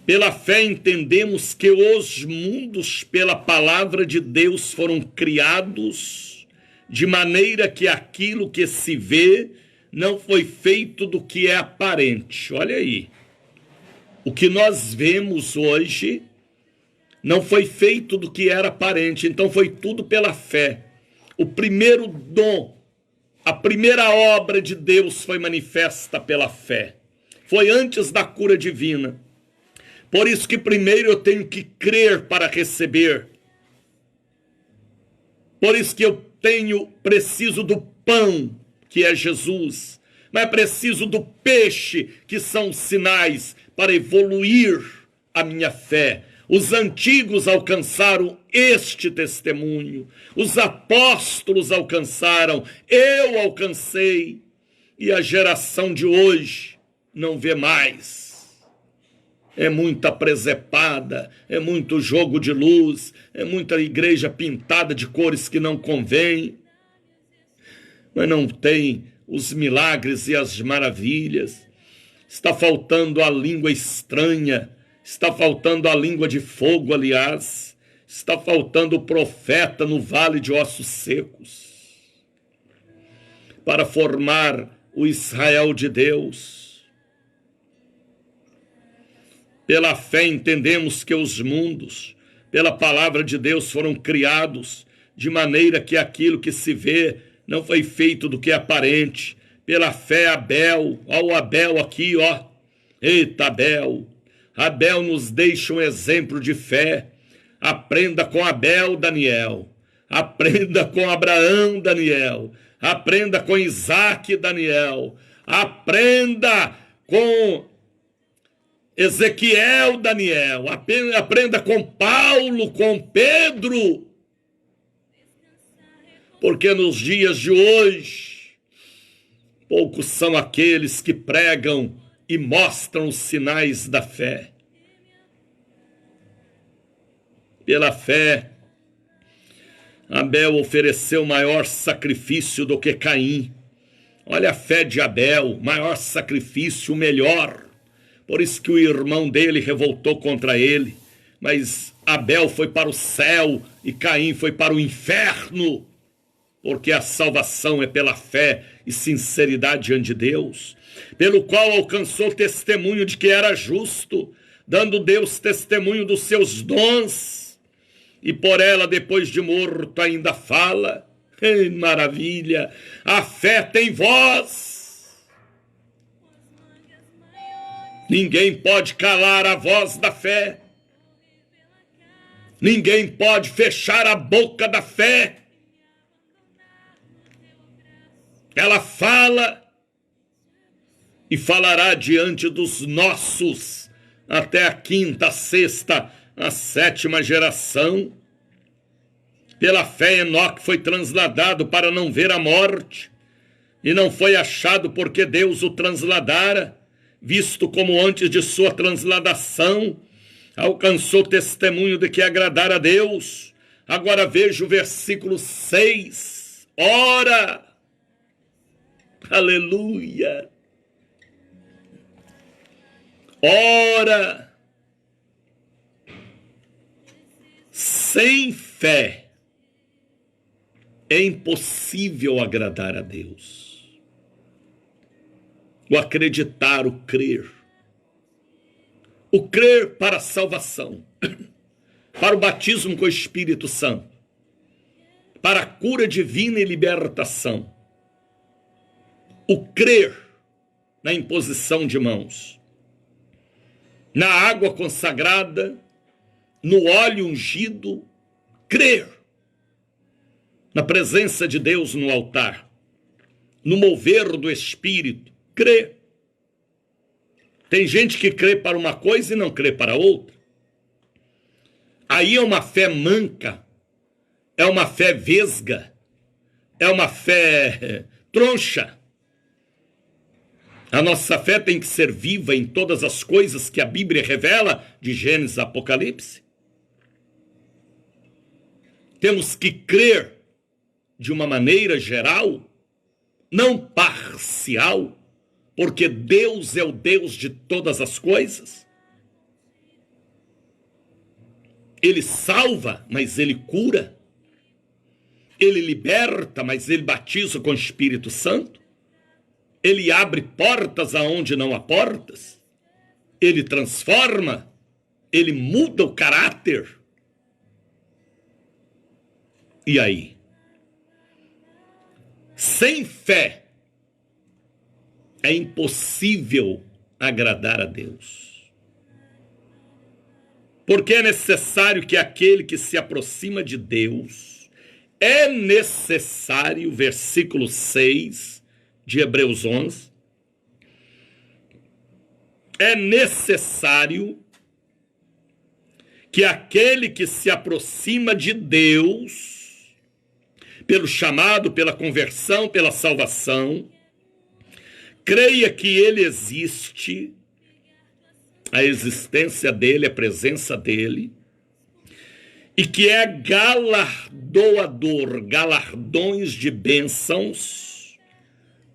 Pela fé entendemos que os mundos, pela palavra de Deus, foram criados de maneira que aquilo que se vê não foi feito do que é aparente. Olha aí. O que nós vemos hoje não foi feito do que era aparente, então foi tudo pela fé. O primeiro dom, a primeira obra de Deus foi manifesta pela fé. Foi antes da cura divina. Por isso que primeiro eu tenho que crer para receber. Por isso que eu preciso do pão, que é Jesus, mas preciso do peixe, que são os sinais, para evoluir a minha fé. Os antigos alcançaram este testemunho, os apóstolos alcançaram, eu alcancei, e a geração de hoje não vê mais. É muita presepada, é muito jogo de luz, é muita igreja pintada de cores que não convém, mas não tem os milagres e as maravilhas. Está faltando a língua estranha, está faltando a língua de fogo, aliás, está faltando o profeta no vale de ossos secos, para formar o Israel de Deus. Pela fé entendemos que os mundos, pela palavra de Deus, foram criados de maneira que aquilo que se vê não foi feito do que é aparente. Pela fé, Abel, ó o Abel aqui, ó. Eita, Abel. Abel nos deixa um exemplo de fé. Aprenda com Abel, Daniel. Aprenda com Abraão, Daniel. Aprenda com Isaac, Daniel. Aprenda com Ezequiel, Daniel, aprenda com Paulo, com Pedro, porque nos dias de hoje, poucos são aqueles que pregam e mostram os sinais da fé. Pela fé, Abel ofereceu maior sacrifício do que Caim. Olha a fé de Abel, maior sacrifício, o melhor. Por isso que o irmão dele revoltou contra ele. Mas Abel foi para o céu e Caim foi para o inferno. Porque a salvação é pela fé e sinceridade diante de Deus. Pelo qual alcançou testemunho de que era justo, dando Deus testemunho dos seus dons. E por ela, depois de morto, ainda fala. Maravilha! A fé tem voz. Ninguém pode calar a voz da fé. Ninguém pode fechar a boca da fé. Ela fala e falará diante dos nossos até a quinta, a sexta, a sétima geração. Pela fé, Enoque foi transladado para não ver a morte, e não foi achado porque Deus o transladara, visto como antes de sua transladação alcançou testemunho de que agradara a Deus. Agora veja o versículo 6. Ora, aleluia, ora, sem fé é impossível agradar a Deus. O acreditar, o crer. O crer para a salvação, para o batismo com o Espírito Santo, para a cura divina e libertação. O crer na imposição de mãos. na água consagrada, no óleo ungido, crer na presença de Deus no altar, no mover do Espírito, crer. Tem gente que crê para uma coisa e não crê para outra. Aí é uma fé manca, é uma fé vesga, é uma fé troncha. A nossa fé tem que ser viva em todas as coisas que a Bíblia revela, de Gênesis a Apocalipse. Temos que crer de uma maneira geral, não parcial, porque Deus é o Deus de todas as coisas. Ele salva, mas Ele cura. Ele liberta, mas Ele batiza com o Espírito Santo. Ele abre portas aonde não há portas. Ele transforma. Ele muda o caráter. E aí? Sem fé, é impossível agradar a Deus. Porque é necessário que aquele que se aproxima de Deus, é necessário, versículo 6 de Hebreus 11, é necessário que aquele que se aproxima de Deus, pelo chamado, pela conversão, pela salvação, creia que Ele existe, a existência dEle, a presença dEle, e que é galardoador, galardões de bênçãos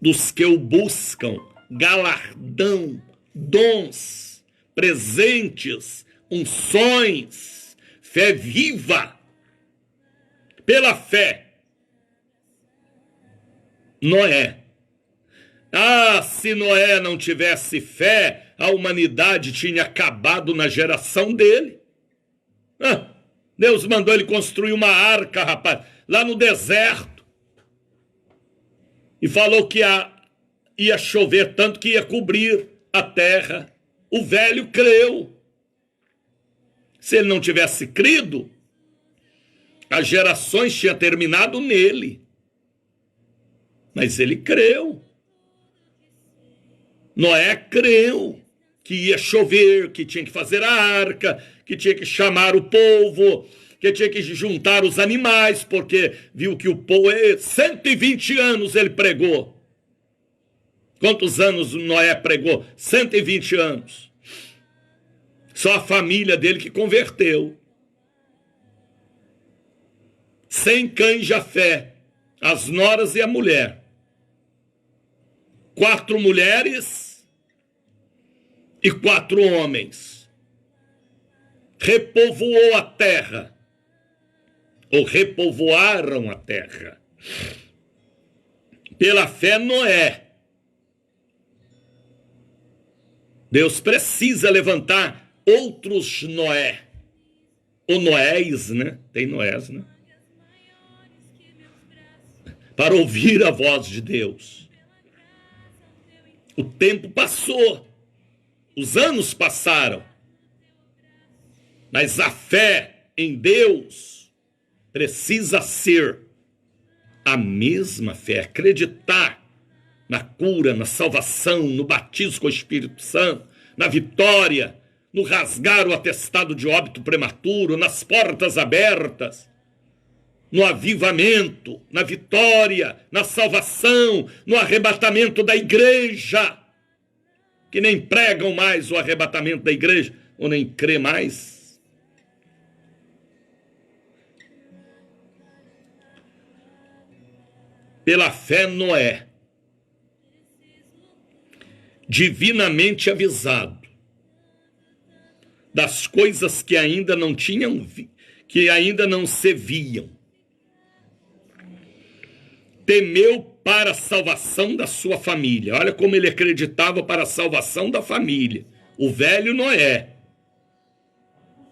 dos que o buscam, galardão, dons, presentes, unções, fé viva, pela fé. Noé. Se Noé não tivesse fé, a humanidade tinha acabado na geração dele. Deus mandou ele construir uma arca, rapaz, lá no deserto. E falou que ia chover tanto que ia cobrir a terra. O velho creu. Se ele não tivesse crido, as gerações tinham terminado nele. Mas ele creu. Noé creu que ia chover, que tinha que fazer a arca, que tinha que chamar o povo, que tinha que juntar os animais, porque viu que o povo, 120 anos ele pregou. Quantos anos Noé pregou? 120 anos. Só a família dele que converteu. Sem cães de fé, as noras e a mulher. 4 mulheres e 4 homens. Repovoou a terra. Ou repovoaram a terra. Pela fé, Noé. Deus precisa levantar outros Noé. Ou Noés, né? Tem Noés, né? Para ouvir a voz de Deus. O tempo passou, os anos passaram, mas a fé em Deus precisa ser a mesma fé, acreditar na cura, na salvação, no batismo com o Espírito Santo, na vitória, no rasgar o atestado de óbito prematuro, nas portas abertas, no avivamento, na vitória, na salvação, no arrebatamento da igreja, que nem pregam mais o arrebatamento da igreja, ou nem crê mais. Pela fé, Noé, divinamente avisado das coisas que ainda não tinham, que ainda não se viam, temeu para a salvação da sua família. Olha como ele acreditava para a salvação da família. O velho Noé.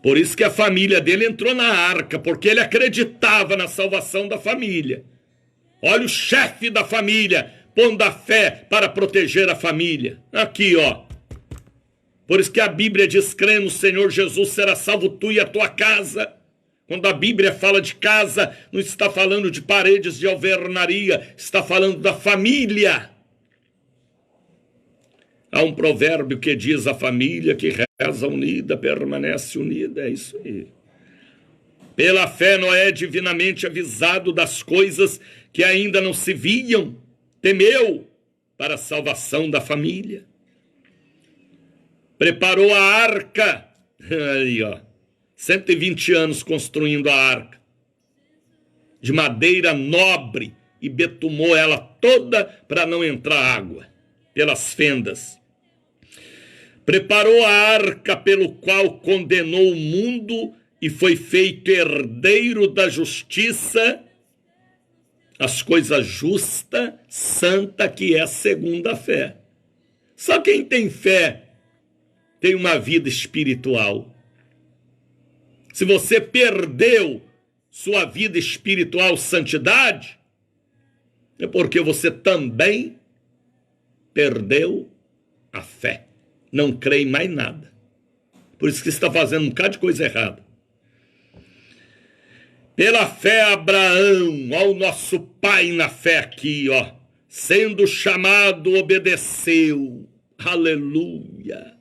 Por isso que a família dele entrou na arca, porque ele acreditava na salvação da família. Olha o chefe da família, pondo a fé para proteger a família. Aqui, ó. Por isso que a Bíblia diz: crê no Senhor Jesus, será salvo tu e a tua casa. Quando a Bíblia fala de casa, não está falando de paredes de alvenaria, está falando da família. Há um provérbio que diz: a família que reza unida permanece unida. É isso aí. Pela fé, Noé, divinamente avisado das coisas que ainda não se viam, temeu para a salvação da família. Preparou a arca. Aí, ó. 120 anos construindo a arca. De madeira nobre. E betumou ela toda para não entrar água pelas fendas. Preparou a arca pelo qual condenou o mundo e foi feito herdeiro da justiça, as coisas justa, santa, que é segundo a fé. Só quem tem fé tem uma vida espiritual. Se você perdeu sua vida espiritual, santidade, é porque você também perdeu a fé. Não crê em mais nada. Por isso que você está fazendo um bocado de coisa errada. Pela fé, Abraão, ó, o nosso pai na fé aqui, ó, sendo chamado, obedeceu. Aleluia.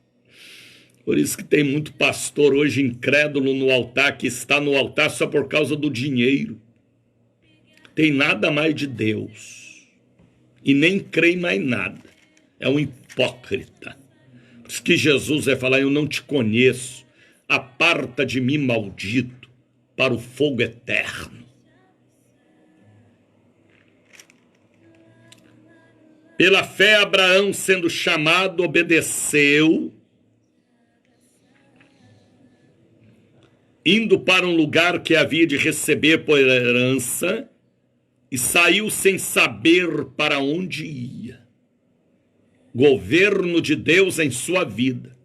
Por isso que tem muito pastor hoje incrédulo no altar, que está no altar só por causa do dinheiro. Tem nada mais de Deus. E nem crê em mais nada. É um hipócrita. Por isso que Jesus vai falar: eu não te conheço. Aparta de mim, maldito, para o fogo eterno. Pela fé, Abraão, sendo chamado, obedeceu, indo para um lugar que havia de receber por herança, e saiu sem saber para onde ia. Governo de Deus em sua vida,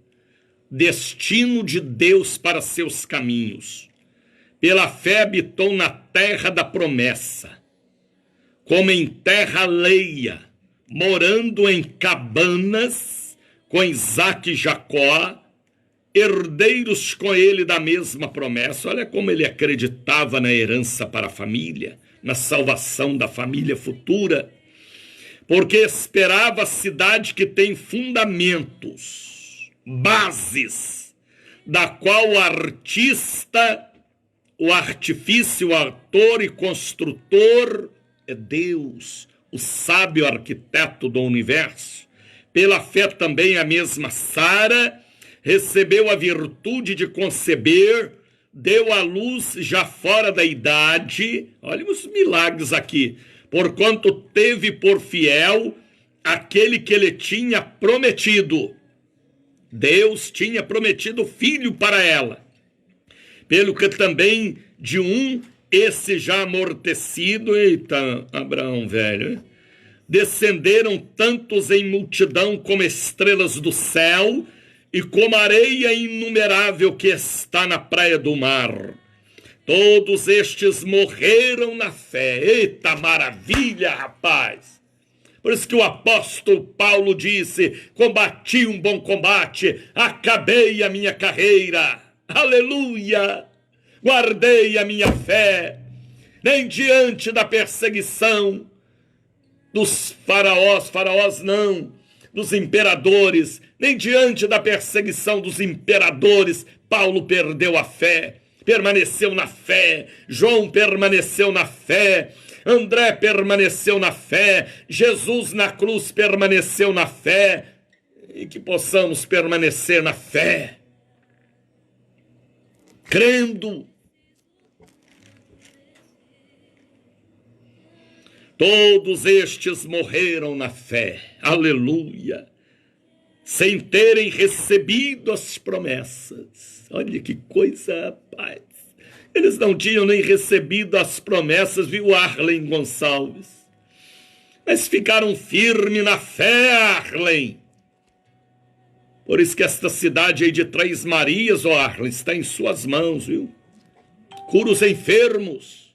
destino de Deus para seus caminhos. Pela fé habitou na terra da promessa, como em terra alheia, morando em cabanas com Isaque e Jacó, herdeiros com ele da mesma promessa. Olha como ele acreditava na herança para a família, na salvação da família futura, porque esperava a cidade que tem fundamentos, bases, da qual o artista, o artifício, o ator e construtor é Deus, o sábio arquiteto do universo. Pela fé também a mesma Sara recebeu a virtude de conceber, deu à luz já fora da idade. Olha os milagres aqui. Porquanto teve por fiel aquele que ele tinha prometido. Deus tinha prometido filho para ela. Pelo que também de um, esse já amortecido, eita, Abraão velho, descenderam tantos em multidão como estrelas do céu e como areia inumerável que está na praia do mar. Todos estes morreram na fé. Eita maravilha, rapaz! Por isso que o apóstolo Paulo disse: combati um bom combate, acabei a minha carreira. Aleluia! Guardei a minha fé. Nem diante da perseguição dos faraós não, dos imperadores, nem diante da perseguição dos imperadores, Paulo perdeu a fé. Permaneceu na fé, João permaneceu na fé, André permaneceu na fé, Jesus na cruz permaneceu na fé, e que possamos permanecer na fé, crendo. Todos estes morreram na fé, aleluia, sem terem recebido as promessas. Olha que coisa, rapaz. Eles não tinham nem recebido as promessas, viu, Arlen Gonçalves? Mas ficaram firmes na fé, Arlen. Por isso que esta cidade aí de Três Marias, ó Arlen, está em suas mãos, viu? Cura os enfermos,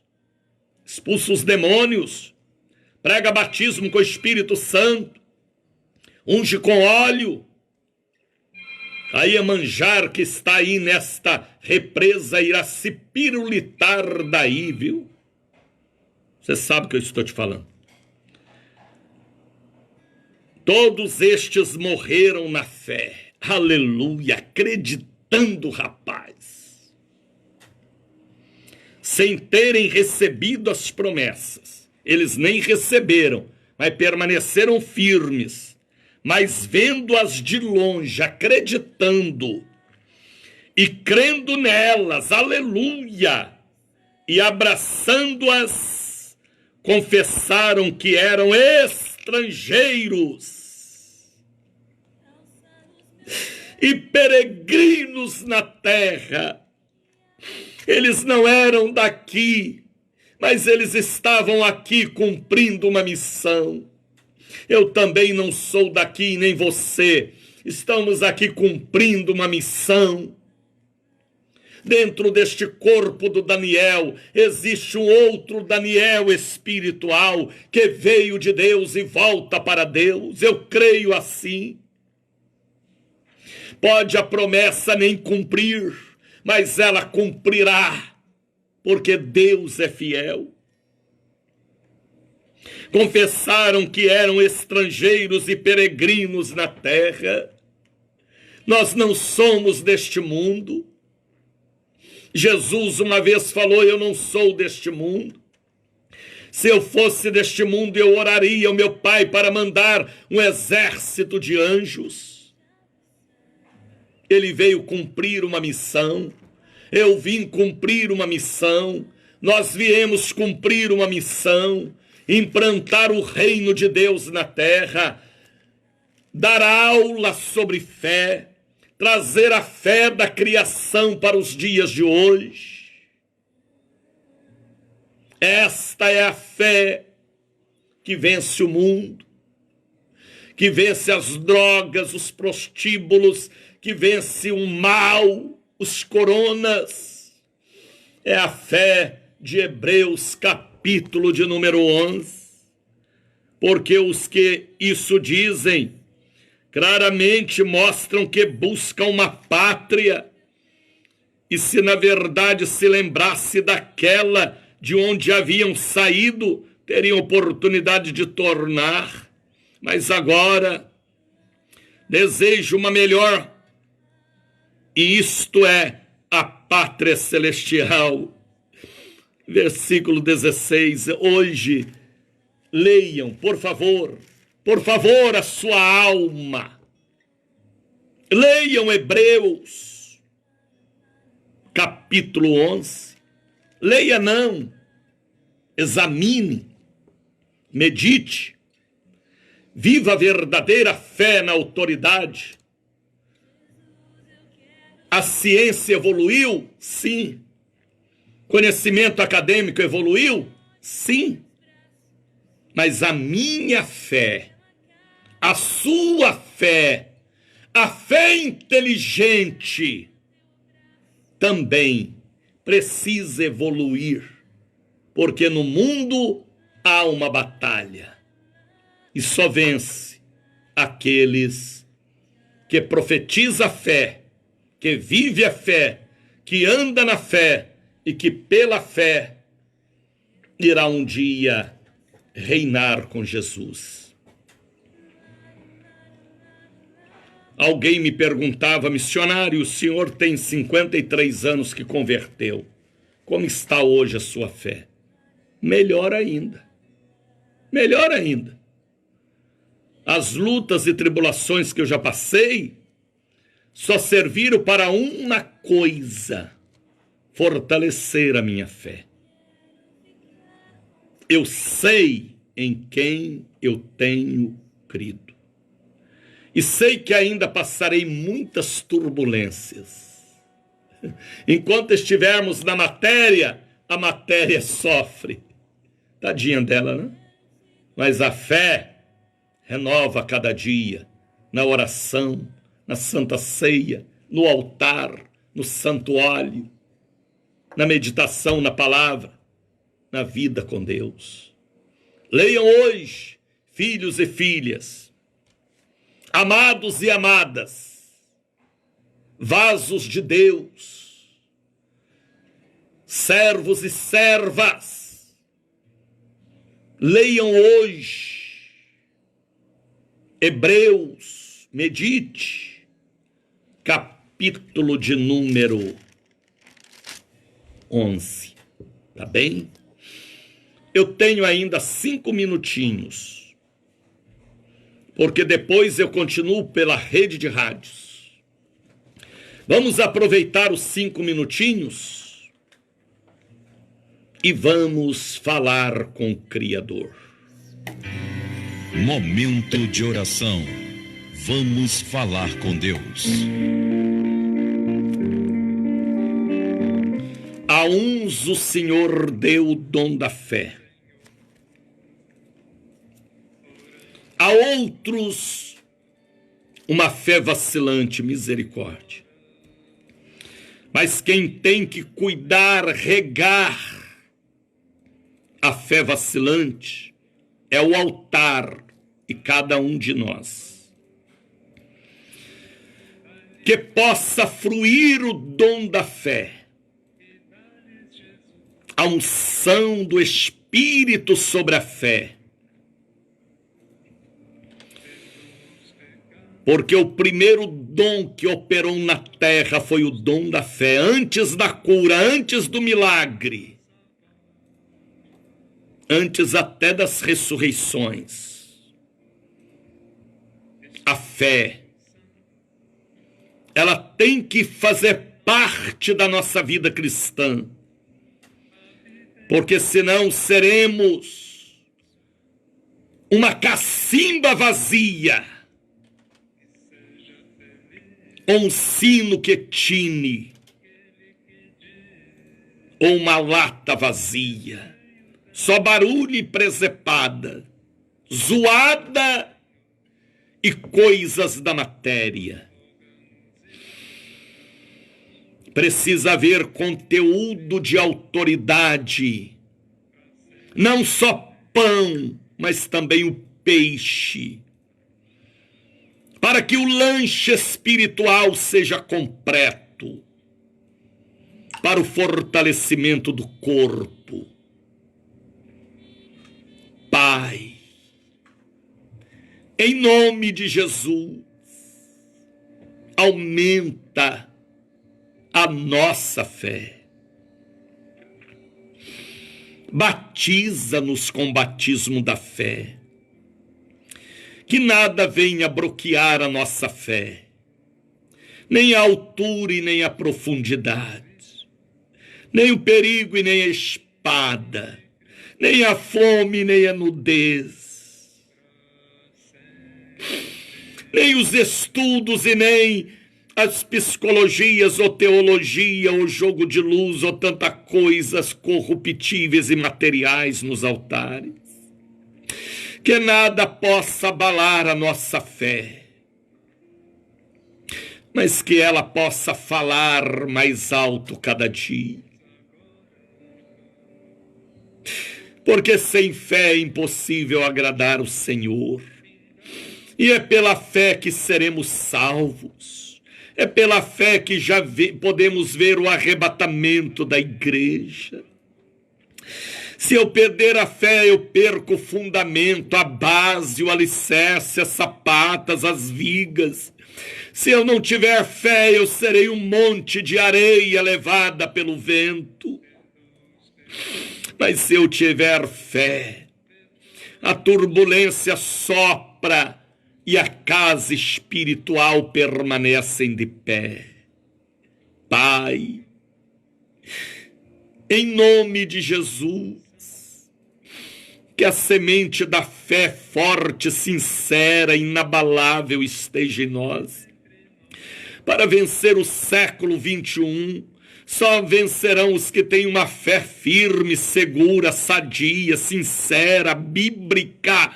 expulsa os demônios, prega batismo com o Espírito Santo, unge com óleo, A Iemanjá que está aí nesta represa irá se pirulitar daí, viu? Você sabe o que eu estou te falando. Todos estes morreram na fé. Aleluia, acreditando, rapaz. Sem terem recebido as promessas. Eles nem receberam, mas permaneceram firmes. Mas vendo-as de longe, acreditando e crendo nelas, aleluia, e abraçando-as, confessaram que eram estrangeiros e peregrinos na terra. Eles não eram daqui, mas eles estavam aqui cumprindo uma missão. Eu também não sou daqui, nem você. Estamos aqui cumprindo uma missão. Dentro deste corpo do Daniel, existe um outro Daniel espiritual que veio de Deus e volta para Deus. Eu creio assim. Pode a promessa nem cumprir, mas ela cumprirá, porque Deus é fiel. Confessaram que eram estrangeiros e peregrinos na terra. Nós não somos deste mundo. Jesus uma vez falou: eu não sou deste mundo. Se eu fosse deste mundo, eu oraria ao meu Pai para mandar um exército de anjos. Ele veio cumprir uma missão. Eu vim cumprir uma missão. Nós viemos cumprir uma missão. Implantar o reino de Deus na terra, dar aula sobre fé, trazer a fé da criação para os dias de hoje. Esta é a fé que vence o mundo, que vence as drogas, os prostíbulos, que vence o mal, os coronas. É a fé de Hebreus, capítulo de número 11, porque os que isso dizem claramente mostram que buscam uma pátria, e se na verdade se lembrasse daquela de onde haviam saído, teriam oportunidade de tornar, mas agora desejo uma melhor, e isto é a pátria celestial. Versículo 16, hoje, leiam, por favor, a sua alma. Leiam Hebreus, capítulo 11. Leia não, examine, medite, viva a verdadeira fé na autoridade. A ciência evoluiu? Sim. Conhecimento acadêmico evoluiu? Sim. Mas a minha fé, a sua fé, a fé inteligente também precisa evoluir, porque no mundo há uma batalha e só vence aqueles que profetiza a fé, que vive a fé, que anda na fé, e que pela fé irá um dia reinar com Jesus. Alguém me perguntava: missionário, o senhor tem 53 anos que converteu. Como está hoje a sua fé? Melhor ainda. Melhor ainda. As lutas e tribulações que eu já passei só serviram para uma coisa: fortalecer a minha fé. Eu sei em quem eu tenho crido. E sei que ainda passarei muitas turbulências. Enquanto estivermos na matéria, a matéria sofre. Tadinha dela, né? Mas a fé renova a cada dia, na oração, na santa ceia, no altar, no santo óleo, na meditação na palavra, na vida com Deus. Leiam hoje, filhos e filhas, amados e amadas, vasos de Deus, servos e servas, leiam hoje Hebreus, medite, capítulo de número 11, tá bem? Eu tenho ainda 5 minutinhos, porque depois eu continuo pela rede de rádios. Vamos aproveitar os 5 minutinhos e vamos falar com o Criador. Momento de oração. Vamos falar com Deus. A uns o Senhor deu o dom da fé. A outros uma fé vacilante, misericórdia. Mas quem tem que cuidar, regar a fé vacilante é o altar e cada um de nós. Que possa fruir o dom da fé, a unção do Espírito sobre a fé. Porque o primeiro dom que operou na terra foi o dom da fé, antes da cura, antes do milagre, antes até das ressurreições. A fé, ela tem que fazer parte da nossa vida cristã, porque senão seremos uma cacimba vazia, ou um sino que tine, ou uma lata vazia, só barulho e presepada, zoada e coisas da matéria. Precisa haver conteúdo de autoridade, não só pão, mas também o peixe, para que o lanche espiritual seja completo, para o fortalecimento do corpo. Pai, em nome de Jesus, aumenta a nossa fé. Batiza-nos com o batismo da fé. Que nada venha bloquear a nossa fé, nem a altura e nem a profundidade, nem o perigo e nem a espada, nem a fome, nem a nudez, nem os estudos e nem as psicologias ou teologia ou jogo de luz ou tantas coisas corruptíveis e materiais nos altares. Que nada possa abalar a nossa fé, mas que ela possa falar mais alto cada dia. Porque sem fé é impossível agradar o Senhor. E é pela fé que seremos salvos. É pela fé que já podemos ver o arrebatamento da igreja. Se eu perder a fé, eu perco o fundamento, a base, o alicerce, as sapatas, as vigas. Se eu não tiver fé, eu serei um monte de areia levada pelo vento. Mas se eu tiver fé, a turbulência sopra e a casa espiritual permanecem de pé. Pai, em nome de Jesus, que a semente da fé forte, sincera, inabalável esteja em nós. Para vencer o século 21, só vencerão os que têm uma fé firme, segura, sadia, sincera, bíblica.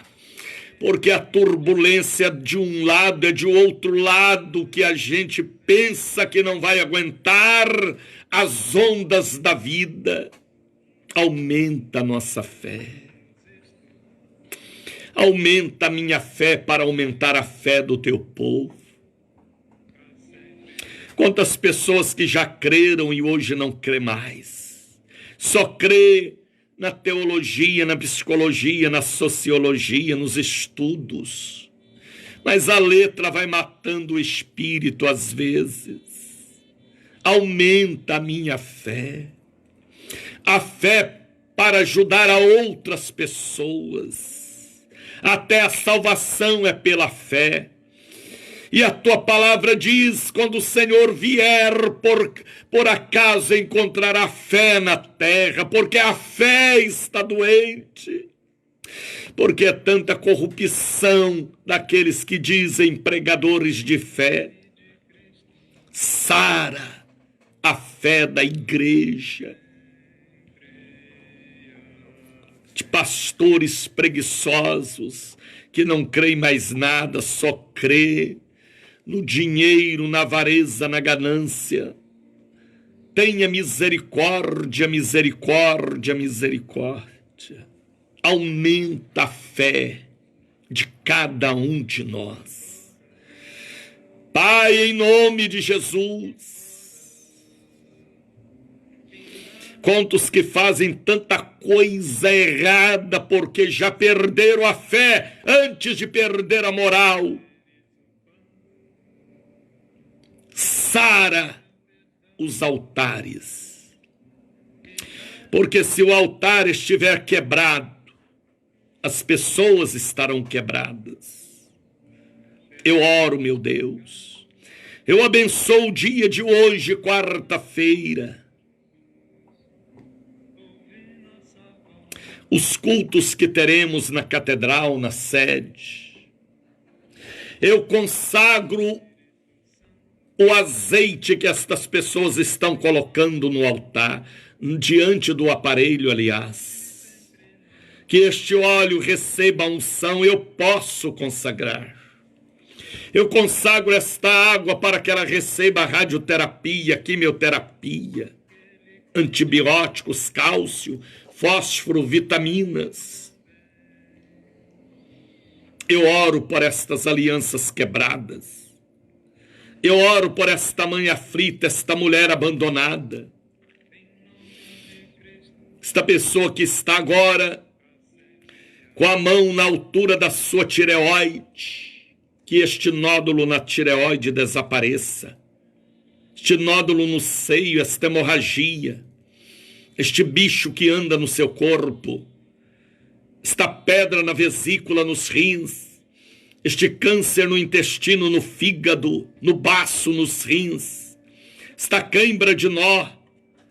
Porque a turbulência de um lado é de outro lado que a gente pensa que não vai aguentar as ondas da vida. Aumenta a nossa fé. Aumenta a minha fé para aumentar a fé do teu povo. Quantas pessoas que já creram e hoje não crê mais. Só crê na teologia, na psicologia, na sociologia, nos estudos. Mas a letra vai matando o espírito às vezes. Aumenta a minha fé. A fé para ajudar a outras pessoas. Até a salvação é pela fé. E a tua palavra diz, quando o Senhor vier, por acaso encontrará fé na terra, porque a fé está doente. Porque é tanta corrupção daqueles que dizem pregadores de fé. Sara a fé da igreja, de pastores preguiçosos, que não creem mais nada, só crê no dinheiro, na avareza, na ganância. Tenha misericórdia, misericórdia, misericórdia. Aumenta a fé de cada um de nós. Pai, em nome de Jesus, quantos que fazem tanta coisa errada porque já perderam a fé antes de perder a moral. Sara os altares. Porque se o altar estiver quebrado, as pessoas estarão quebradas. Eu oro, meu Deus. Eu abençoo o dia de hoje, quarta-feira. Os cultos que teremos na catedral, na sede. Eu consagro o azeite que estas pessoas estão colocando no altar, diante do aparelho, aliás. Que este óleo receba a unção, eu posso consagrar. Eu consagro esta água para que ela receba a radioterapia, quimioterapia, antibióticos, cálcio, fósforo, vitaminas. Eu oro por estas alianças quebradas. Eu oro por esta mãe aflita, esta mulher abandonada. Esta pessoa que está agora com a mão na altura da sua tireoide, que este nódulo na tireoide desapareça. Este nódulo no seio, esta hemorragia, este bicho que anda no seu corpo, esta pedra na vesícula, nos rins, este câncer no intestino, no fígado, no baço, nos rins, esta cãibra de nó,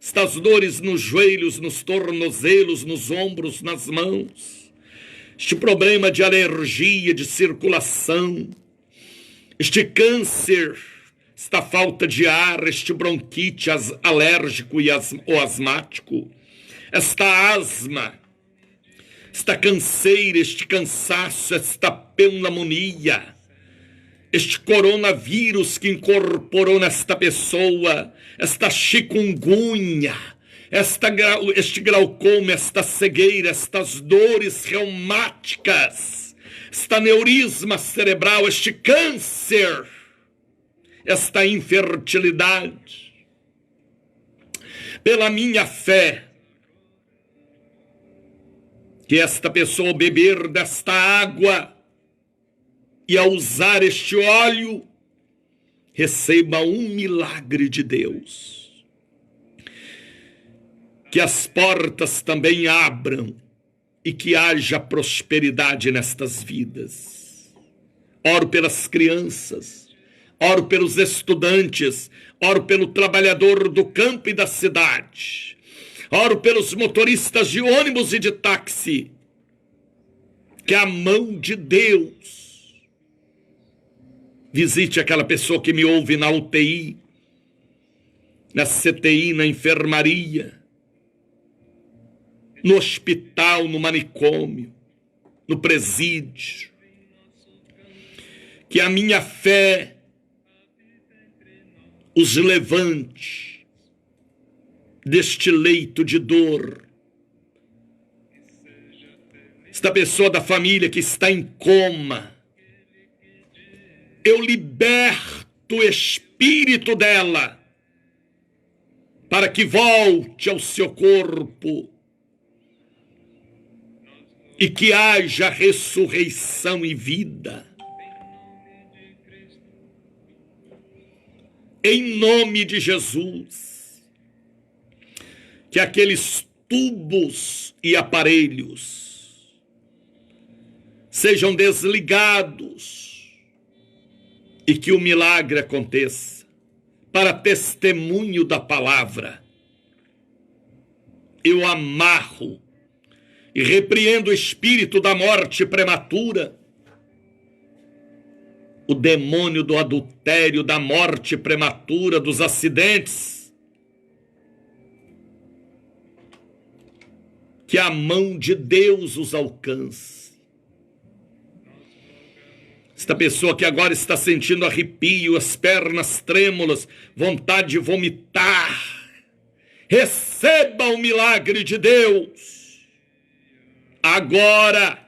estas dores nos joelhos, nos tornozelos, nos ombros, nas mãos, este problema de alergia, de circulação, este câncer, esta falta de ar, este bronquite alérgico ou asmático, esta asma, esta canseira, este cansaço, esta pneumonia, este coronavírus que incorporou nesta pessoa, esta chikungunya, este glaucoma, esta cegueira, estas dores reumáticas, esta neurisma cerebral, este câncer, esta infertilidade. Pela minha fé, que esta pessoa ao beber desta água e ao usar este óleo, receba um milagre de Deus. Que as portas também abram e que haja prosperidade nestas vidas. Oro pelas crianças, oro pelos estudantes, oro pelo trabalhador do campo e da cidade, oro pelos motoristas de ônibus e de táxi. Que a mão de Deus visite aquela pessoa que me ouve na UTI, na CTI, na enfermaria, no hospital, no manicômio, no presídio. Que a minha fé os levante deste leito de dor. Esta pessoa da família que está em coma, eu liberto o espírito dela, para que volte ao seu corpo e que haja ressurreição e vida. Em nome de Jesus, que aqueles tubos e aparelhos sejam desligados e que o milagre aconteça para testemunho da palavra. Eu amarro e repreendo o espírito da morte prematura, o demônio do adultério, da morte prematura, dos acidentes. Que a mão de Deus os alcance. Esta pessoa que agora está sentindo arrepio, as pernas trêmulas, vontade de vomitar, receba o milagre de Deus agora,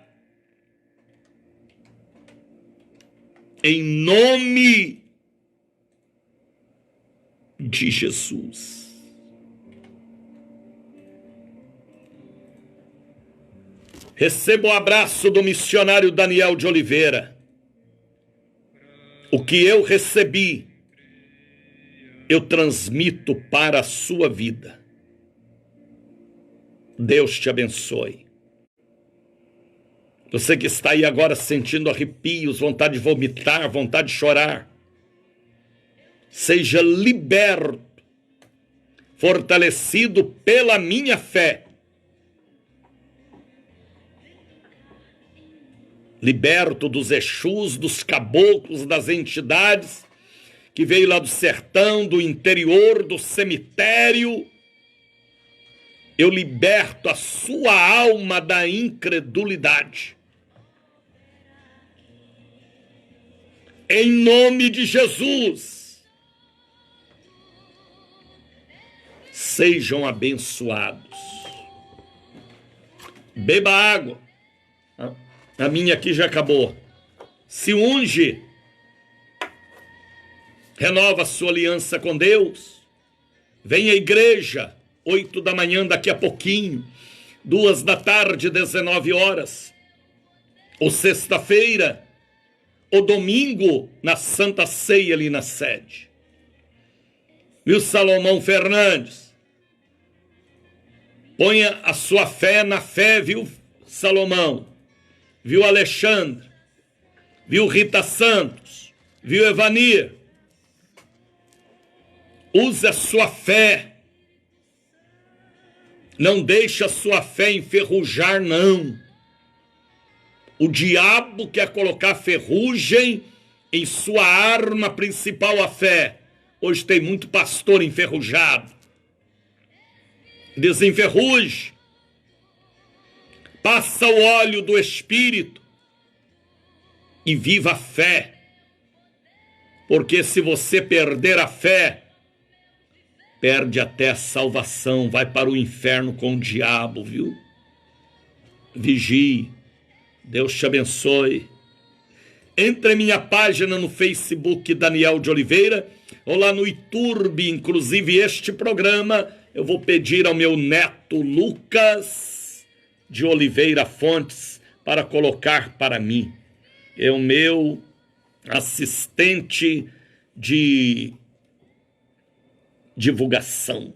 em nome de Jesus. Receba o abraço do missionário Daniel de Oliveira. O que eu recebi, eu transmito para a sua vida. Deus te abençoe. Você que está aí agora sentindo arrepios, vontade de vomitar, vontade de chorar, seja liberto, fortalecido pela minha fé. Liberto dos Exus, dos caboclos, das entidades que veio lá do sertão, do interior, do cemitério. Eu liberto a sua alma da incredulidade. Em nome de Jesus, sejam abençoados. Beba água. A minha aqui já acabou. Se unge. Renova a sua aliança com Deus. Vem à igreja, 8 da manhã daqui a pouquinho, 2 da tarde, 19 horas. Ou sexta-feira, ou domingo, na Santa Ceia ali na sede. Viu, Salomão Fernandes? Ponha a sua fé na fé, viu, Salomão? Viu, Alexandre? Viu, Rita Santos? Viu, Evanir? Use a sua fé. Não deixe a sua fé enferrujar, não. O diabo quer colocar ferrugem em sua arma principal, a fé. Hoje tem muito pastor enferrujado. Desenferruje. Passa o óleo do Espírito e viva a fé. Porque se você perder a fé, perde até a salvação, vai para o inferno com o diabo, viu? Vigie. Deus te abençoe. Entre em minha página no Facebook, Daniel de Oliveira, ou lá no YouTube, inclusive este programa, eu vou pedir ao meu neto Lucas de Oliveira Fontes para colocar para mim. É o meu assistente de divulgação.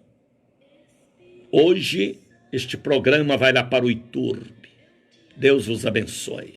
Hoje, este programa vai lá para o YouTube. Deus vos abençoe.